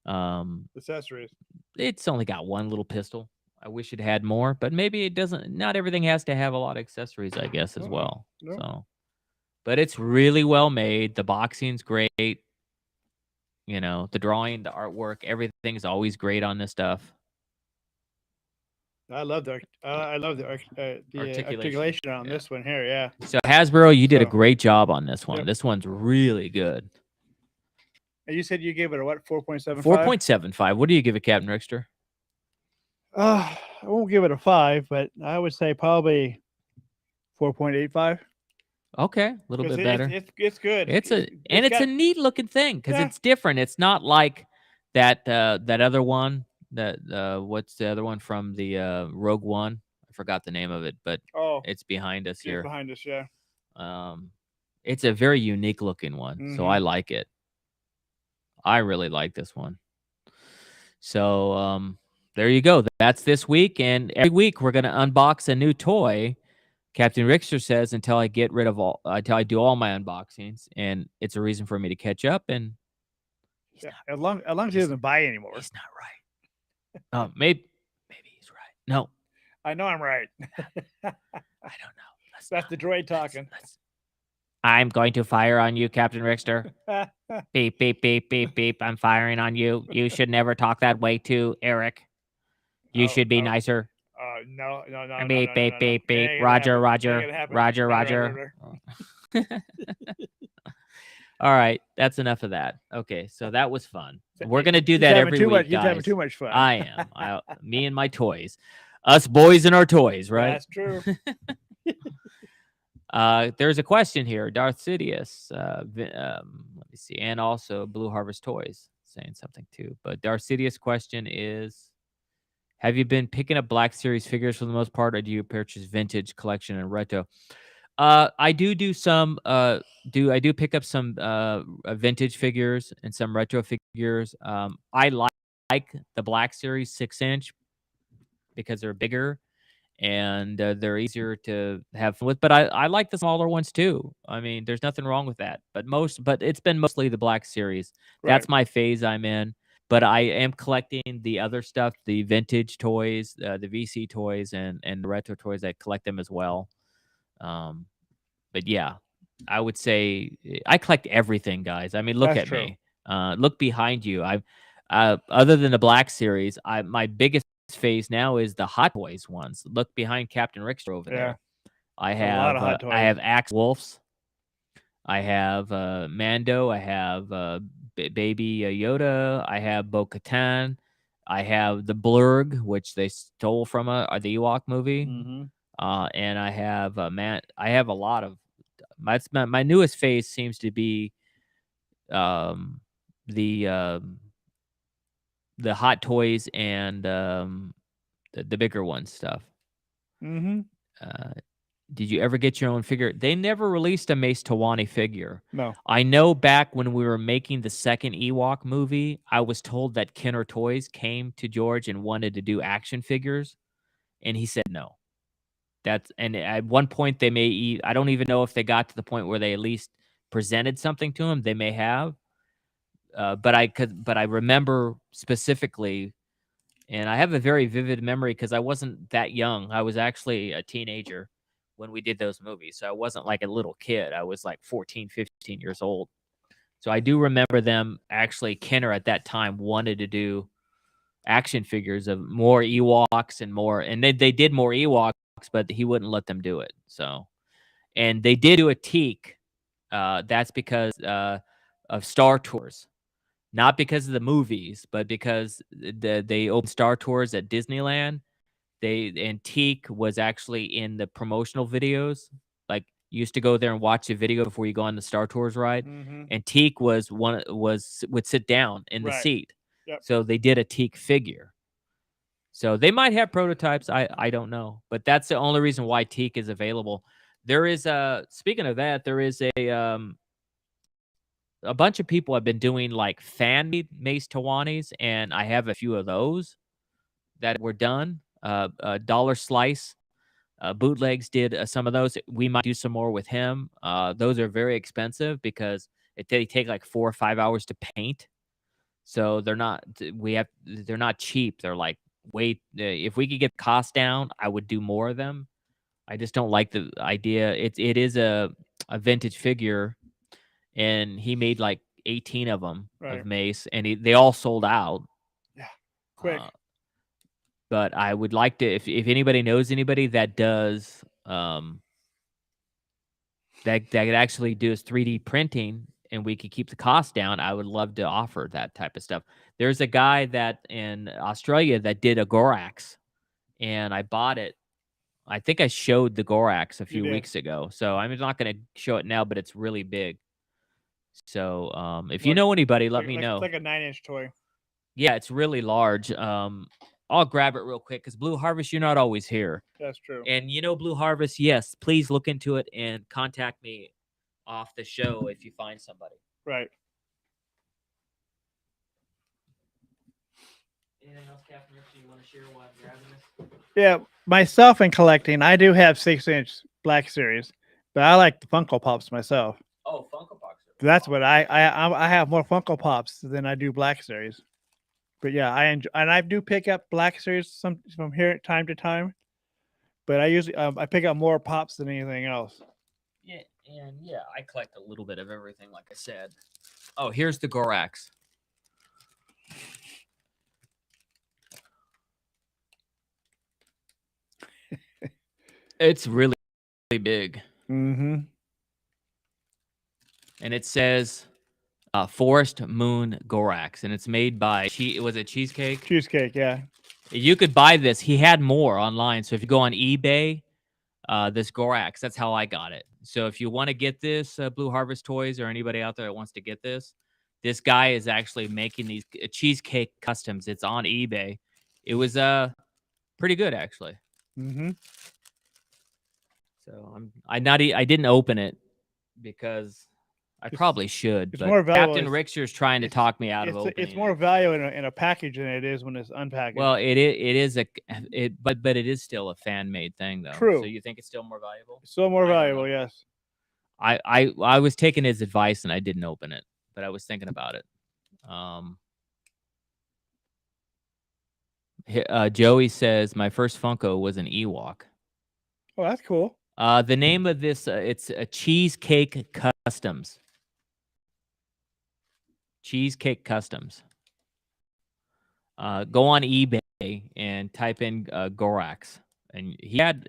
Accessories. it's only got one little pistol. I wish it had more, but maybe it doesn't. Not everything has to have a lot of accessories, I guess, as well. No. So, but it's really well made. The boxing's great. You know, the drawing, the artwork, everything's always great on this stuff. I love the articulation on this one here. Yeah. So Hasbro, you did a So- great job on this one. Yep. This one's really good. And you said you gave it a what? 4.75. 4.75. What do you give it, Captain Rickster? I won't give it a 5, but I would say probably 4.85. Okay, a little bit better. It's good. It's a neat looking thing because Yeah. it's different. It's not like that other one. What's the other one from the Rogue One? I forgot the name of it, but it's behind us here. Behind us, yeah. It's a very unique looking one, so I like it. I really like this one. So there you go. That's this week, and every week we're gonna unbox a new toy. Captain Rickster says until I do all my unboxings, and it's a reason for me to catch up. And As long as he doesn't buy anymore. he's not right. Maybe he's right. No, I know I'm right. I don't know. That's the droid talking. I'm going to fire on you, Captain Rickster. Beep, beep, beep, beep, beep. I'm firing on you. You should never talk that way to Eric. You should be nicer. No. Beep, beep, beep, beep. Roger. All right, that's enough of that. Okay, so that was fun. We're gonna do that every week, You're having guys. too much fun. I am. Me and my toys. Us boys and our toys, right? That's true. There's a question here. Darth Sidious, let me see, and also Blue Harvest Toys saying something too. But Darth Sidious' question is: have you been picking up Black Series figures for the most part, or do you purchase vintage, collection, and retro? I do some. I do pick up some vintage figures and some retro figures. I like the Black Series 6-inch because they're bigger and they're easier to have fun with. But I like the smaller ones too. I mean, there's nothing wrong with that. But it's been mostly the Black Series. Right. That's my phase I'm in. But I am collecting the other stuff, the vintage toys, the VC toys, and the retro toys. I collect them as well. But yeah, I would say I collect everything, guys. I mean, look That's at me. Look behind you. Other than the Black Series, my biggest phase now is the Hot Toys ones. Look behind Captain Rickster over there. I A lot of have Hot Toys. I have Axe Wolves. I have Mando. I have Baby Yoda. I have Bo-Katan. I have the Blurg, which they stole from the Ewok movie. And I have I have a lot of my newest phase seems to be the Hot Toys and the bigger one stuff. Did you ever get your own figure? They never released a Mace Tawani figure. No. I know back when we were making the second Ewok movie, I was told that Kenner Toys came to George and wanted to do action figures, and he said no. And at one point they I don't even know if they got to the point where they at least presented something to him. They may have, but I remember specifically, and I have a very vivid memory because I wasn't that young. I was actually a teenager when we did those movies. So I wasn't like a little kid. I was like 14, 15 years old. So I do remember them actually, Kenner at that time wanted to do action figures of more Ewoks and more, and they did more Ewoks, but he wouldn't let them do it. So, and they did do a teak. That's because of Star Tours, not because of the movies, but because they opened Star Tours at Disneyland. And Teak was actually in the promotional videos. Like, you used to go there and watch the video before you go on the Star Tours ride. And Teak would sit down in the Right. seat. Yep. So they did a Teak figure. So they might have prototypes. I don't know, but that's the only reason why teak is available. There is speaking of that, there is a bunch of people have been doing like fan made Mace Tawanis, and I have a few of those that were done. Dollar Slice Bootlegs did some of those. We might do some more with him. Those are very expensive because they take like 4 or 5 hours to paint. So they're not. They're not cheap. They're like wait. If we could get the cost down, I would do more of them. I just don't like the idea. It is a vintage figure, and he made like 18 of them Right. of Mace, and they all sold out. Yeah. Quick. But I would like to, if anybody knows anybody that does that could actually do 3D printing and we could keep the cost down, I would love to offer that type of stuff. There's a guy that in Australia that did a Gorax, and I bought it. I think I showed the Gorax a few weeks ago, so I'm not going to show it now, but it's really big. So if you know anybody, let me know. It's like a 9-inch toy. Yeah, it's really large. I'll grab it real quick because Blue Harvest, you're not always here. That's true. And Blue Harvest, yes, please look into it and contact me off the show if you find somebody. Right. Anything else, Captain Richard, you want to share while I'm grabbing this? Yeah, myself in collecting, I do have 6-inch Black Series, but I like the Funko Pops myself. Oh, Funko Pops. That's what I have more Funko Pops than I do Black Series. But yeah, I enjoy, and I do pick up Black Series from here time to time. But I usually I pick up more pops than anything else. Yeah, and I collect a little bit of everything, like I said. Oh, here's the Gorax. It's really, really big. Mm-hmm. And it says Forest Moon Gorax, and it's made by was it Cheesecake? Cheesecake, yeah. You could buy this. He had more online. So if you go on eBay, this Gorax, that's how I got it. So if you want to get this Blue Harvest Toys or anybody out there that wants to get this guy is actually making these Cheesecake customs. It's on eBay. It was pretty good actually. Mm-hmm. So I didn't open it because I probably should. It's but more valuable. Captain Rickster's trying to talk me out of opening It's more value in a package than it is when it's unpackaged. Well, it is but it is still a fan made thing though. True. So you think it's still more valuable? It's still more valuable, yes. I was taking his advice and I didn't open it, but I was thinking about it. Joey says my first Funko was an Ewok. Oh, that's cool. The name of this it's a Cheesecake Customs. Cheesecake Customs. Go on eBay and type in Gorax, and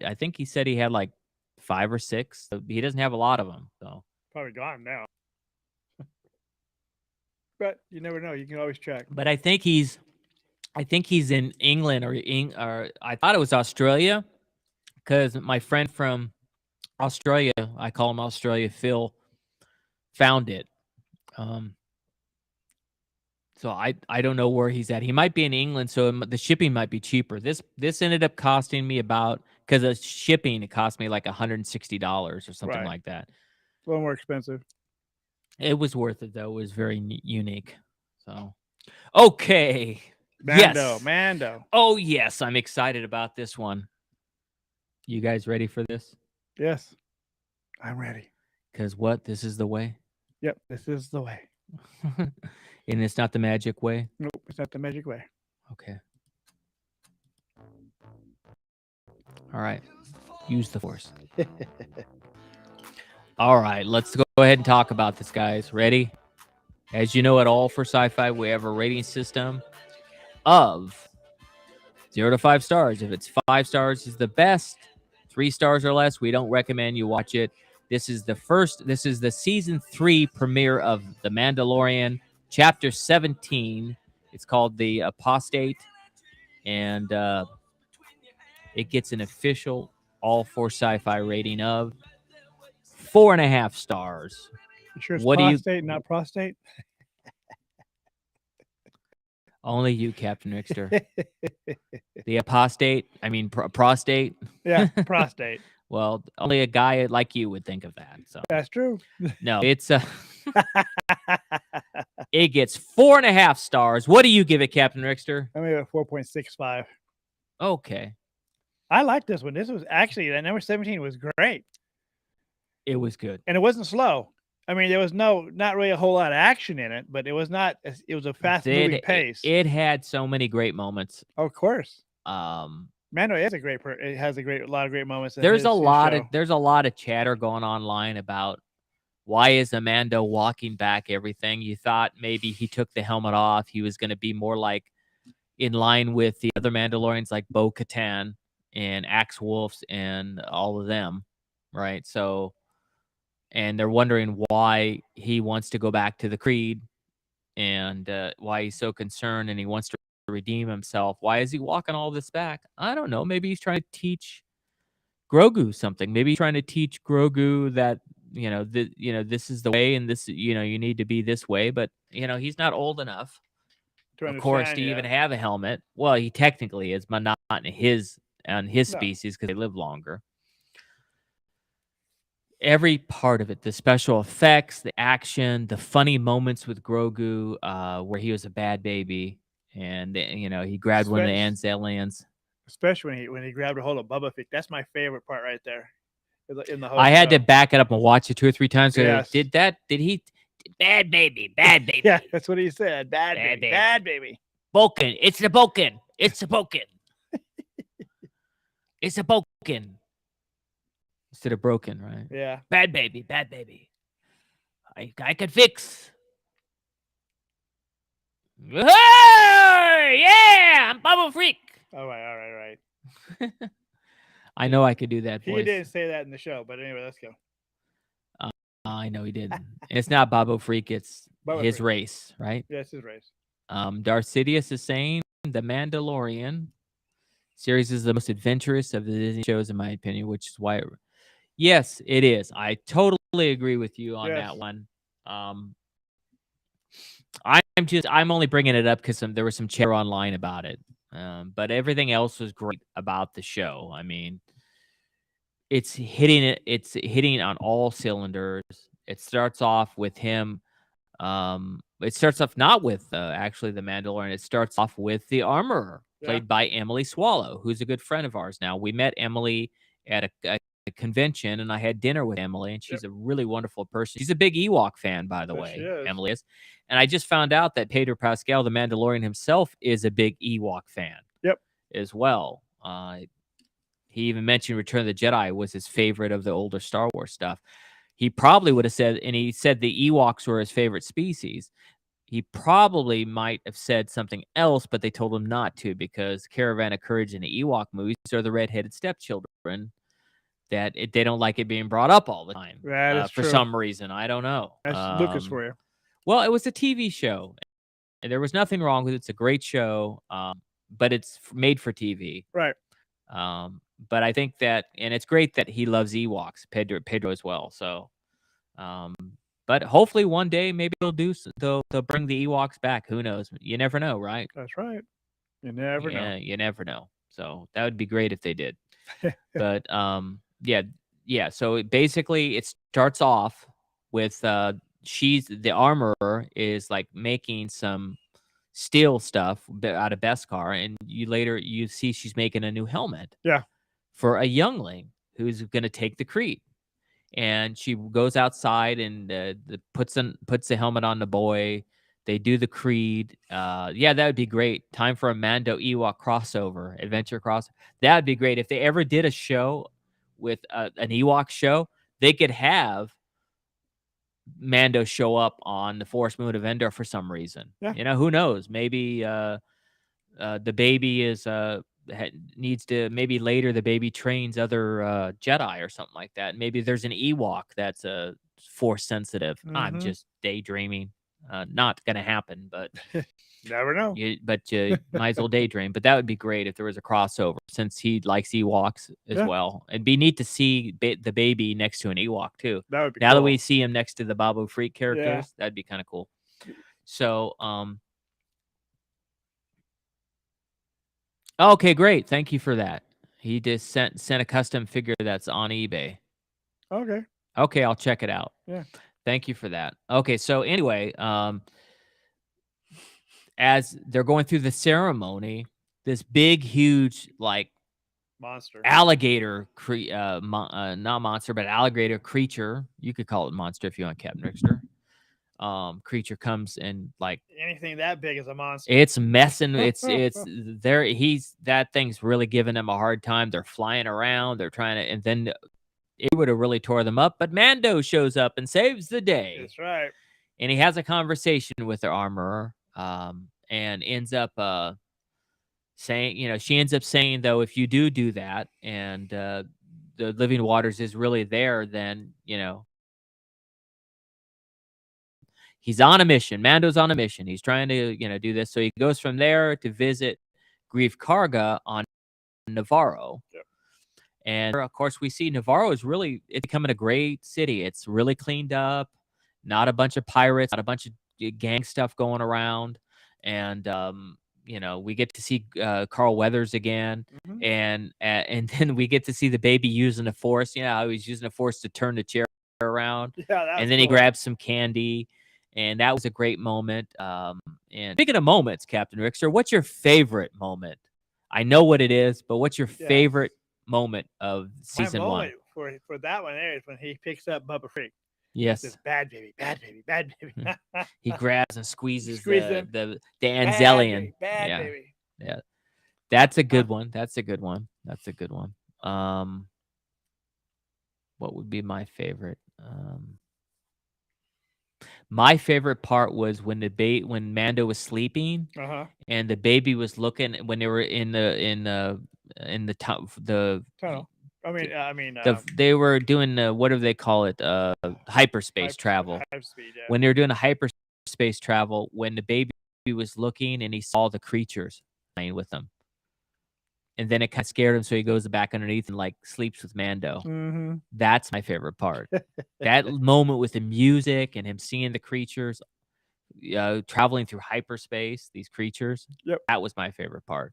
I think he said he had like 5 or 6. He doesn't have a lot of them, so probably gone now. But you never know. You can always check. But I think he's in England or I thought it was Australia, because my friend from Australia, I call him Australia Phil, found it. So I don't know where he's at. He might be in England, so the shipping might be cheaper. This ended up costing me because of shipping, it cost me like $160 or something like that. A little more expensive. It was worth it though. It was very unique. So, okay. Mando. Oh yes, I'm excited about this one. You guys ready for this? Yes, I'm ready. Because what? This is the way? Yep, this is the way. And it's not the magic way? Nope, it's not the magic way. Okay. All right. Use the force. All right, let's go ahead and talk about this, guys. Ready? As you know, at All for Sci-Fi, we have a rating system of 0 to 5 stars. If it's 5 stars is the best, 3 stars or less, we don't recommend you watch it. This is the season 3 premiere of The Mandalorian, chapter 17. It's called The Apostate, and it gets an official All for Sci-Fi rating of 4.5 stars. You sure it's prostate, not prostate? Only you, Captain Rickster. The apostate, I mean prostate. Yeah, prostate. Well, only a guy like you would think of that. So That's true. no, it's it gets 4.5 stars. What do you give it, Captain Rickster? I'm at 4.65. Okay, I like this one. This was actually that number 17 was great, it was good. and it wasn't slow. I mean, there was not really a whole lot of action in it, but it was not. It was a fast moving pace. It had so many great moments. Of course, Um, Mando is a great. It has a lot of great moments. In there's his a lot of show. there's a lot of chatter going online about why is Mando walking back everything. You thought maybe he took the helmet off. He was going to be more like in line with the other Mandalorians like Bo-Katan and Axe Wolves and all of them, right? So, and they're wondering why he wants to go back to the Creed and why he's so concerned and he wants to redeem himself. Why is he walking all this back? I don't know. Maybe he's trying to teach Grogu something. Maybe he's trying to teach Grogu that this is the way, and this you need to be this way. But he's not old enough, of course, to even have a helmet. Well, he technically is, but not on his species because they live longer. Every part of it, the special effects, the action, the funny moments with Grogu, where he was a bad baby, and he grabbed one of the aliens. Especially when he grabbed a hold of Bubba Fett. That's my favorite part right there. In the whole I had show. to back it up and watch it 2 or 3 times. Yes. Did he? Bad baby, bad baby. Yeah, that's what he said. Bad baby, bad baby. Boken. It's the Boken. It's the Boken. It's a Boken. Instead of broken, right? Yeah. Bad baby, bad baby. I could fix. Hey, yeah, I'm Bubba Freak. All right. I know I could do that voice. He didn't say that in the show, but anyway, let's go. I know he didn't. It's not Bubba Freak. It's Bubba his Freak. race, right? Yeah, it's his race. Darth Sidious is saying The Mandalorian series is the most adventurous of the Disney shows, in my opinion, which is why yes, it is. I totally agree with you on that one. I'm only bringing it up because there was some chatter online about it. But everything else was great about the show. I mean, it's hitting on all cylinders. It starts off with him. It starts off not with actually the Mandalorian. It starts off with the Armorer, played by Emily Swallow, who's a good friend of ours now. We met Emily at a convention, and I had dinner with Emily, and she's a really wonderful person. She's a big Ewok fan, by the way. Emily is. And I just found out that Pedro Pascal, the Mandalorian himself, is a big Ewok fan as well. He even mentioned Return of the Jedi was his favorite of the older Star Wars stuff. He probably would have said, and he said the Ewoks were his favorite species. He probably might have said something else, but they told him not to because Caravan of Courage and the Ewok movies are the redheaded stepchildren that they don't like it being brought up all the time. That is for true. some reason. I don't know. That's Lucas for you. Well, it was a TV show, and there was nothing wrong with it. It's a great show, but it's made for TV. Right. But I think that, and it's great that he loves Ewoks, Pedro as well. So, but hopefully one day maybe they'll bring the Ewoks back. Who knows? You never know, right? That's right. You never know. You never know. So that would be great if they did. But yeah. So basically, it starts off with the Armorer is like making some steel stuff out of Beskar, and you see she's making a new helmet. Yeah. For a youngling who's going to take the Creed, and she goes outside and puts the helmet on the boy. They do the Creed. That would be great. Time for a Mando Ewok crossover, adventure cross. That would be great if they ever did a show with an Ewok show. They could have Mando show up on the Forest Moon of Endor for some reason. Yeah. Who knows? Maybe the baby is needs to, maybe later the baby trains other Jedi or something like that. Maybe there's an Ewok that's Force sensitive. I'm just daydreaming. Not gonna happen, but never know. You might as well daydream. But that would be great if there was a crossover, since he likes Ewoks as well. It'd be neat to see the baby next to an Ewok too. That would be now cool. that we see him next to the Babu Freak characters, that'd be kind of cool. So Okay, great. Thank you for that. He just sent a custom figure that's on eBay. Okay. Okay, I'll check it out. Yeah. Thank you for that. Okay, so anyway, as they're going through the ceremony, this big, huge, like Monster. alligator, not monster, but alligator creature. You could call it monster if you want, Captain Rickster. Creature comes and like Anything that big is a monster. it's messing. It's there. That thing's really giving them a hard time. They're flying around. They're trying to, and then it would have really tore them up. But Mando shows up and saves the day. That's right. And he has a conversation with their armorer, and ends up saying, she ends up saying, though, if you do that, and the living waters is really there, then he's on a mission. Mando's on a mission. He's trying to do this. So he goes from there to visit Grief Karga on Navarro. Yep. And of course, we see Navarro is it's becoming a great city. It's really cleaned up. Not a bunch of pirates, not a bunch of gang stuff going around. And, we get to see Carl Weathers again. Mhm. And then we get to see the baby using the force. How he's using the force to turn the chair around. Yeah, that was And then he cool. grabs some candy. And that was a great moment. And speaking of moments, Captain Rickster, what's your favorite moment? I know what it is, but what's your favorite moment of season one? For that one there is when he picks up Bubba Freak. Yes. This bad baby, bad baby, bad baby. He grabs and squeezes Squeeze the Anzelian. Bad Yeah. baby. Yeah. That's a good one. That's a good one. That's a good one. What would be my favorite? My favorite part was when when Mando was sleeping, and the baby was looking when they were in the Tunnel. they were doing what do they call it? Hyperspace travel. Hyperspeed, yeah. When they were doing a hyperspace travel, when the baby was looking and he saw the creatures playing with them, and then it kind of scared him, so he goes back underneath and like sleeps with Mando. Mm-hmm. That's my favorite part. That moment with the music and him seeing the creatures traveling through hyperspace, these creatures. Yep. That was my favorite part.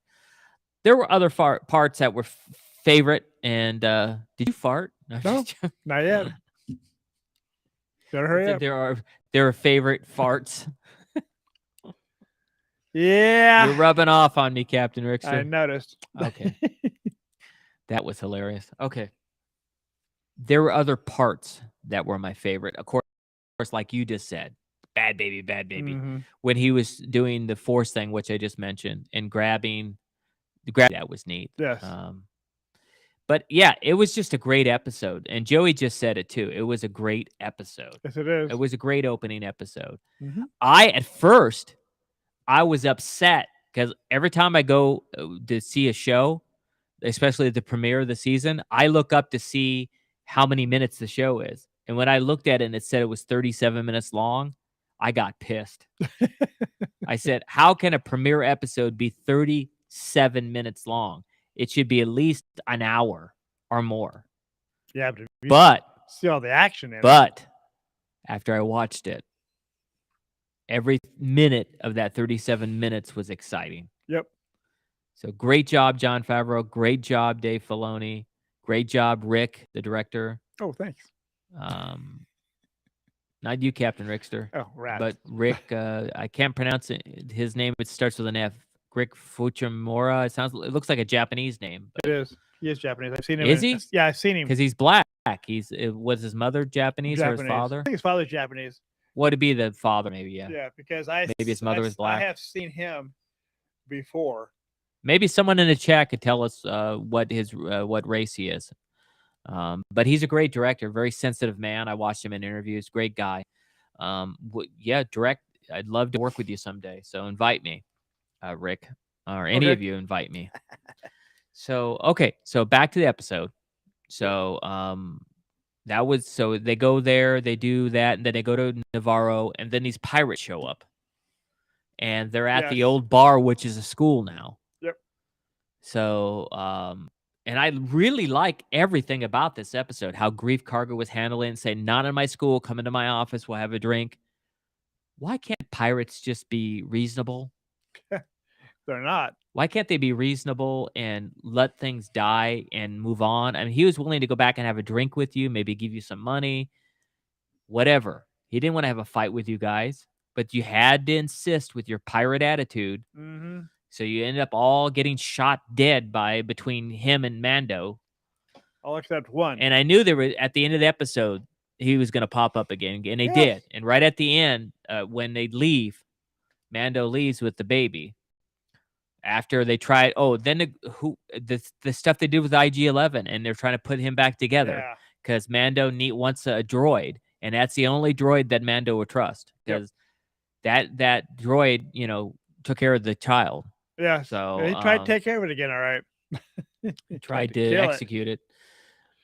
There were other parts that were favorite. And did you fart? No, not yet. Better hurry up. There are favorite farts. Yeah. You're rubbing off on me, Captain Rickster. I noticed. Okay. That was hilarious. Okay. There were other parts that were my favorite. Of course, like you just said, bad baby. Mhm. When he was doing the force thing, which I just mentioned, and grabbing that was neat. Yes. But yeah, it was just a great episode. And Joey just said it too. It was a great episode. Yes, it is. It was a great opening episode. Mhm. At first, I was upset because every time I go to see a show, especially at the premiere of the season, I look up to see how many minutes the show is. And when I looked at it and it said it was 37 minutes long, I got pissed. I said, how can a premiere episode be 37 minutes long? It should be at least an hour or more. Yeah, but see all the action in it. But after I watched it, every minute of that 37 minutes was exciting. Yep. So great job, Jon Favreau. Great job, Dave Filoni. Great job, Rick, the director. Oh, thanks. Not you, Captain Rickster. Oh, right. But Rick, I can't pronounce his name. It starts with an F. Rick Fuchimura. It looks like a Japanese name. It is. He is Japanese. I've seen him. Is he? Yeah, I've seen him. Because he's black. Was his mother Japanese or his father? I think his father's Japanese. Would it be the father? Maybe, yeah. Yeah, because maybe his mother was black. I have seen him before. Maybe someone in the chat could tell us what race he is. But he's a great director, very sensitive man. I watched him in interviews. Great guy. Direct. I'd love to work with you someday. So invite me, Rick, or any of you. Invite me. So back to the episode. So so they go there, they do that, and then they go to Navarro, and then these pirates show up, and they're at the old bar, which is a school now. Yep. So and I really like everything about this episode, how Grief Karga was handling it, saying, not in my school, come into my office, we'll have a drink. Why can't pirates just be reasonable? They're not. Why can't they be reasonable and let things die and move on? I mean, he was willing to go back and have a drink with you, maybe give you some money, whatever. He didn't want to have a fight with you guys, but you had to insist with your pirate attitude. Mm-hmm. So you ended up all getting shot dead between him and Mando. All except one. And I knew there was at the end of the episode he was going to pop up again, and they Yeah. did. And right at the end, when they leave, Mando leaves with the baby. After they tried, then the stuff they did with IG-11, and they're trying to put him back together Yeah. because Mando wants a droid, and that's the only droid that Mando would trust because that droid, took care of the child. Yeah. So he tried to take care of it again. All right. he tried to kill it. execute it.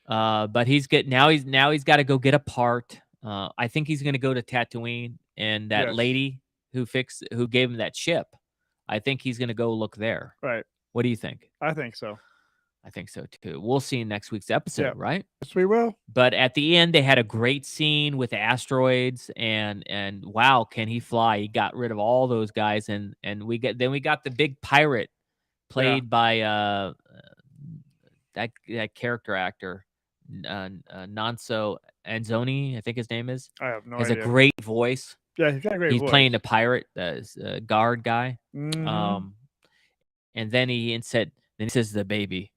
But he's got to go get a part. I think he's going to go to Tatooine, and that Yes. lady who gave him that ship, I think he's going to go look there. Right. What do you think? I think so. I think so too. We'll see in next week's episode, Yep. right? Yes, we will. But at the end, they had a great scene with asteroids, and wow, can he fly? He got rid of all those guys, and we got the big pirate played by that character actor, Nonso Anzoni, I think his name is. I have no Has idea. a great voice. Yeah, he's got a great He's voice. playing the pirate, guard guy. Mhm. And then he says to the baby,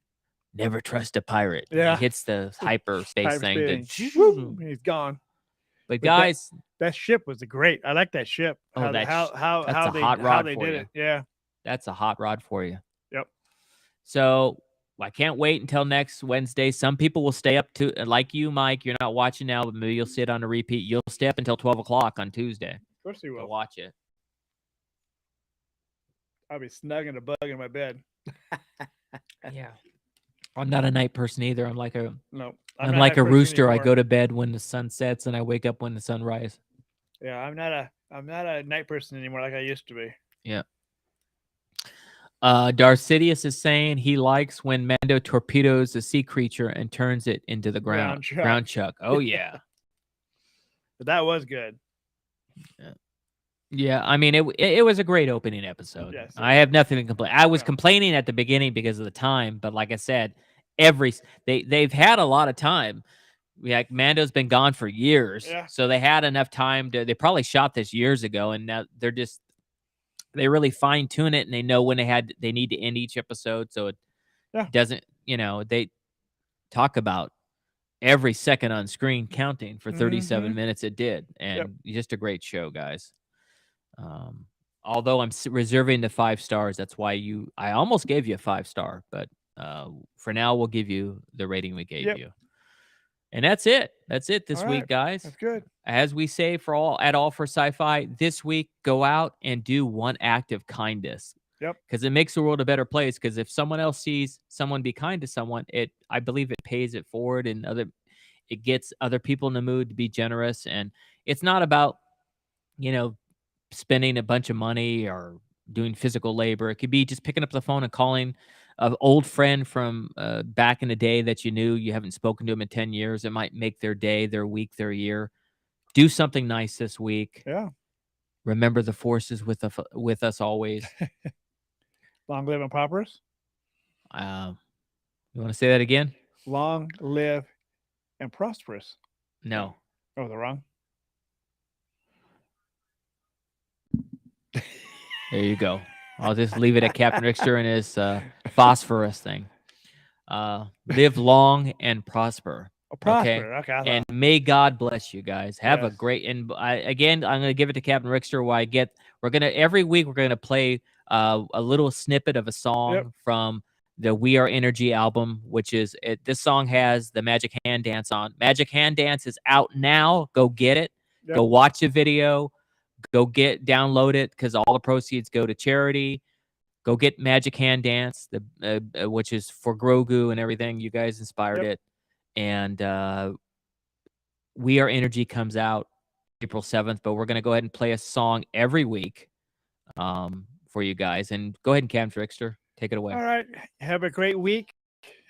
"Never trust a pirate." And Yeah. he hits the hyperspace thing. Hyperspace. Whoop, he's gone. But But guys, That ship was great. I like that ship. Oh, How that's how a they hot how rod they for did you. it. Yeah. that's a hot rod for you. Yep. So I can't wait until next Wednesday. Some people will stay up to, like you, Mike. You're not watching now, but maybe you'll sit on a repeat. You'll stay up until 12 o'clock on Tuesday Of course he to will. watch it. I'll be snugging a bug in my bed. Yeah. I'm not a night person either. I'm like a No. I'm not like a person rooster. I anymore. go to bed when the sun sets and I wake up when the sun rises. Yeah, I'm not a night person anymore like I used to be. Yeah. Darth Sidious is saying he likes when Mando torpedoes a sea creature and turns it into the ground chuck. Oh yeah. But that was good. Yeah, I mean it was a great opening episode. Yes, it I have nothing to complain. I was No. complaining at the beginning because of the time, but like I said, they've had a lot of time. Like Mando's been gone for years, Yeah. so they had enough time they probably shot this years ago, and now they really fine tune it, and they know when they need to end each episode, so it Yeah. doesn't. They talk about every second on screen counting for 37 Mhm. minutes. It did, and just a great show, guys. Although I'm reserving the 5 stars, that's why I almost gave you a 5-star, but for now we'll give you the rating we gave Yep. you. And that's it. That's it this All week, right. guys. That's good. As we say for all for sci-fi this week, go out and do one act of kindness. Yep. Because it makes the world a better place. Because if someone else sees someone be kind to someone, I believe it pays it forward, and it gets other people in the mood to be generous. And it's not about spending a bunch of money or doing physical labor. It could be just picking up the phone and calling an old friend from back in the day that you haven't spoken to them in 10 years. It might make their day, their week, their year. Do something nice this week. Yeah. Remember the force is with us always. Long live and prosperous. You want to say that again? Long live and prosperous. No. Oh, was I wrong? There you go. I'll just leave it at Captain Rickster and his phosphorus thing. Live long and prosper. Oh, prosper. Okay. And may God bless you guys. Have a Yes. great. And again, I'm going to give it to Captain Rickster. Every week we're going to play a little snippet of a song from the We Are Energy album, which is this song has the Magic Hand Dance on. Magic Hand Dance is out now. Go get it. Yep. Go watch the video. Go download it because all the proceeds go to charity. Go get Magic Hand Dance, which is for Grogu and everything. You guys inspired it. And We Are Energy comes out April 7th, but we're going to go ahead and play a song every week for you guys. And go ahead and Captain Rickster, take it away. All right. Have a great week.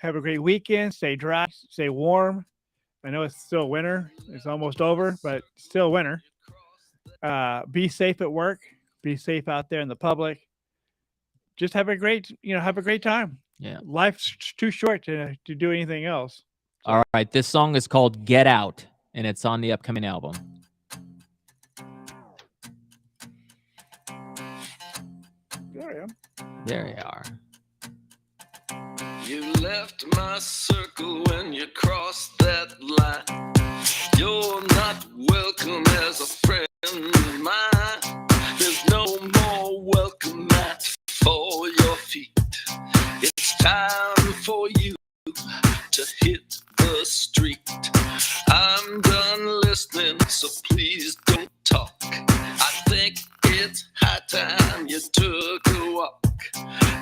Have a great weekend. Stay dry. Stay warm. I know it's still winter. It's almost over, but still winter. Be safe at work. Be safe out there in the public. just have a great time. Yeah. Life's too short to do anything else. All right. This song is called Get Out, and it's on the upcoming album. There I am. There you are. You left my circle when you crossed that line. You're not welcome as a friend of mine. There's no more welcome mat for your feet. It's time for you to hit the street. I'm done listening, so please don't talk. I think it's high time you took a walk.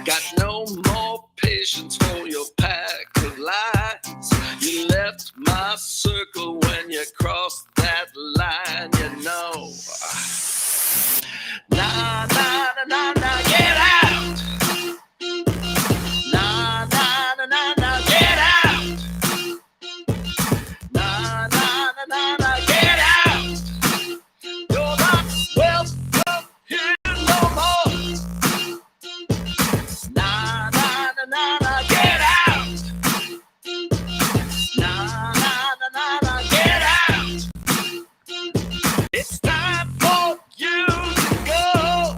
Got no more patience for your pack of lies. You left my circle when you crossed that line, you know. Nah, nah, nah, nah, nah, get out. Nah, nah, nah, nah, nah, get out. Nah, nah, nah, nah, nah, get out. You're not welcome here no more. Nah, nah, nah, nah, nah, get out. Nah, nah, nah, nah, nah, get out. It's time for you to go.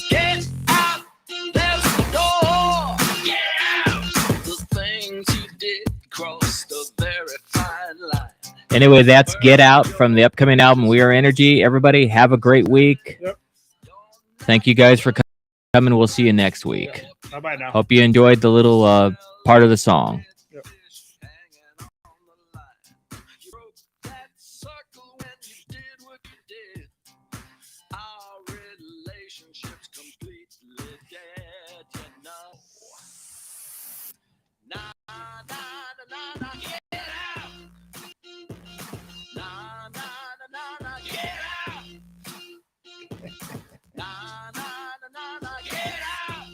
Get out, there's the door. Get out. The things you did crossed a very fine line. Anyway, that's Get Out from the upcoming album, We Are Energy. Everybody, have a great week. Yep. Thank you guys for coming. We'll see you next week. Bye now. Hope you enjoyed the little part of the song. Yep. You broke that circle when you did what you did. Our relationship's completely dead, you know. Nah, nah, nah, nah, nah, get out. Nah, nah, nah, nah, nah, get out. Nah, nah, nah, nah, nah, get out.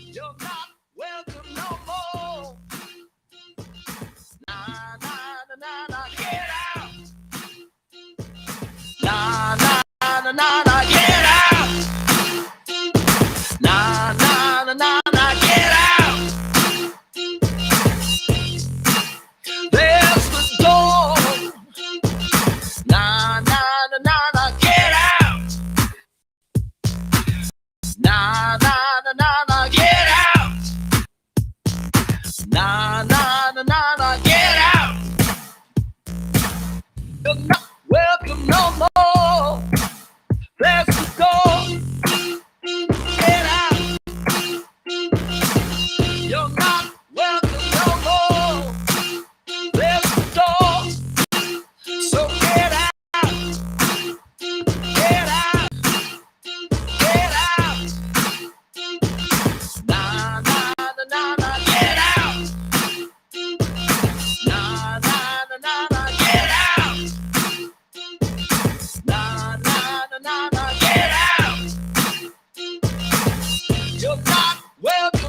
You're not welcome no more. Nah, nah, nah, nah, nah, get out. Nah, nah, nah, nah, nah, get out. Nah, nah, nah, nah, nah, get out. There's the door. Nah, nah, nah, nah, nah, get out. Nah, nah, nah, nah, nah, get out. Nah, nah, nah, nah, nah, get out. You're not welcome no more. There's the door. Get out. You're not welcome no more. There's the door. So get out. Get out. Get out. Nah, nah, nah, nah, nah, get out. Nah, nah, nah, nah, nah, get out. Nah, nah, nah, nah, nah, get out. You're not welcome.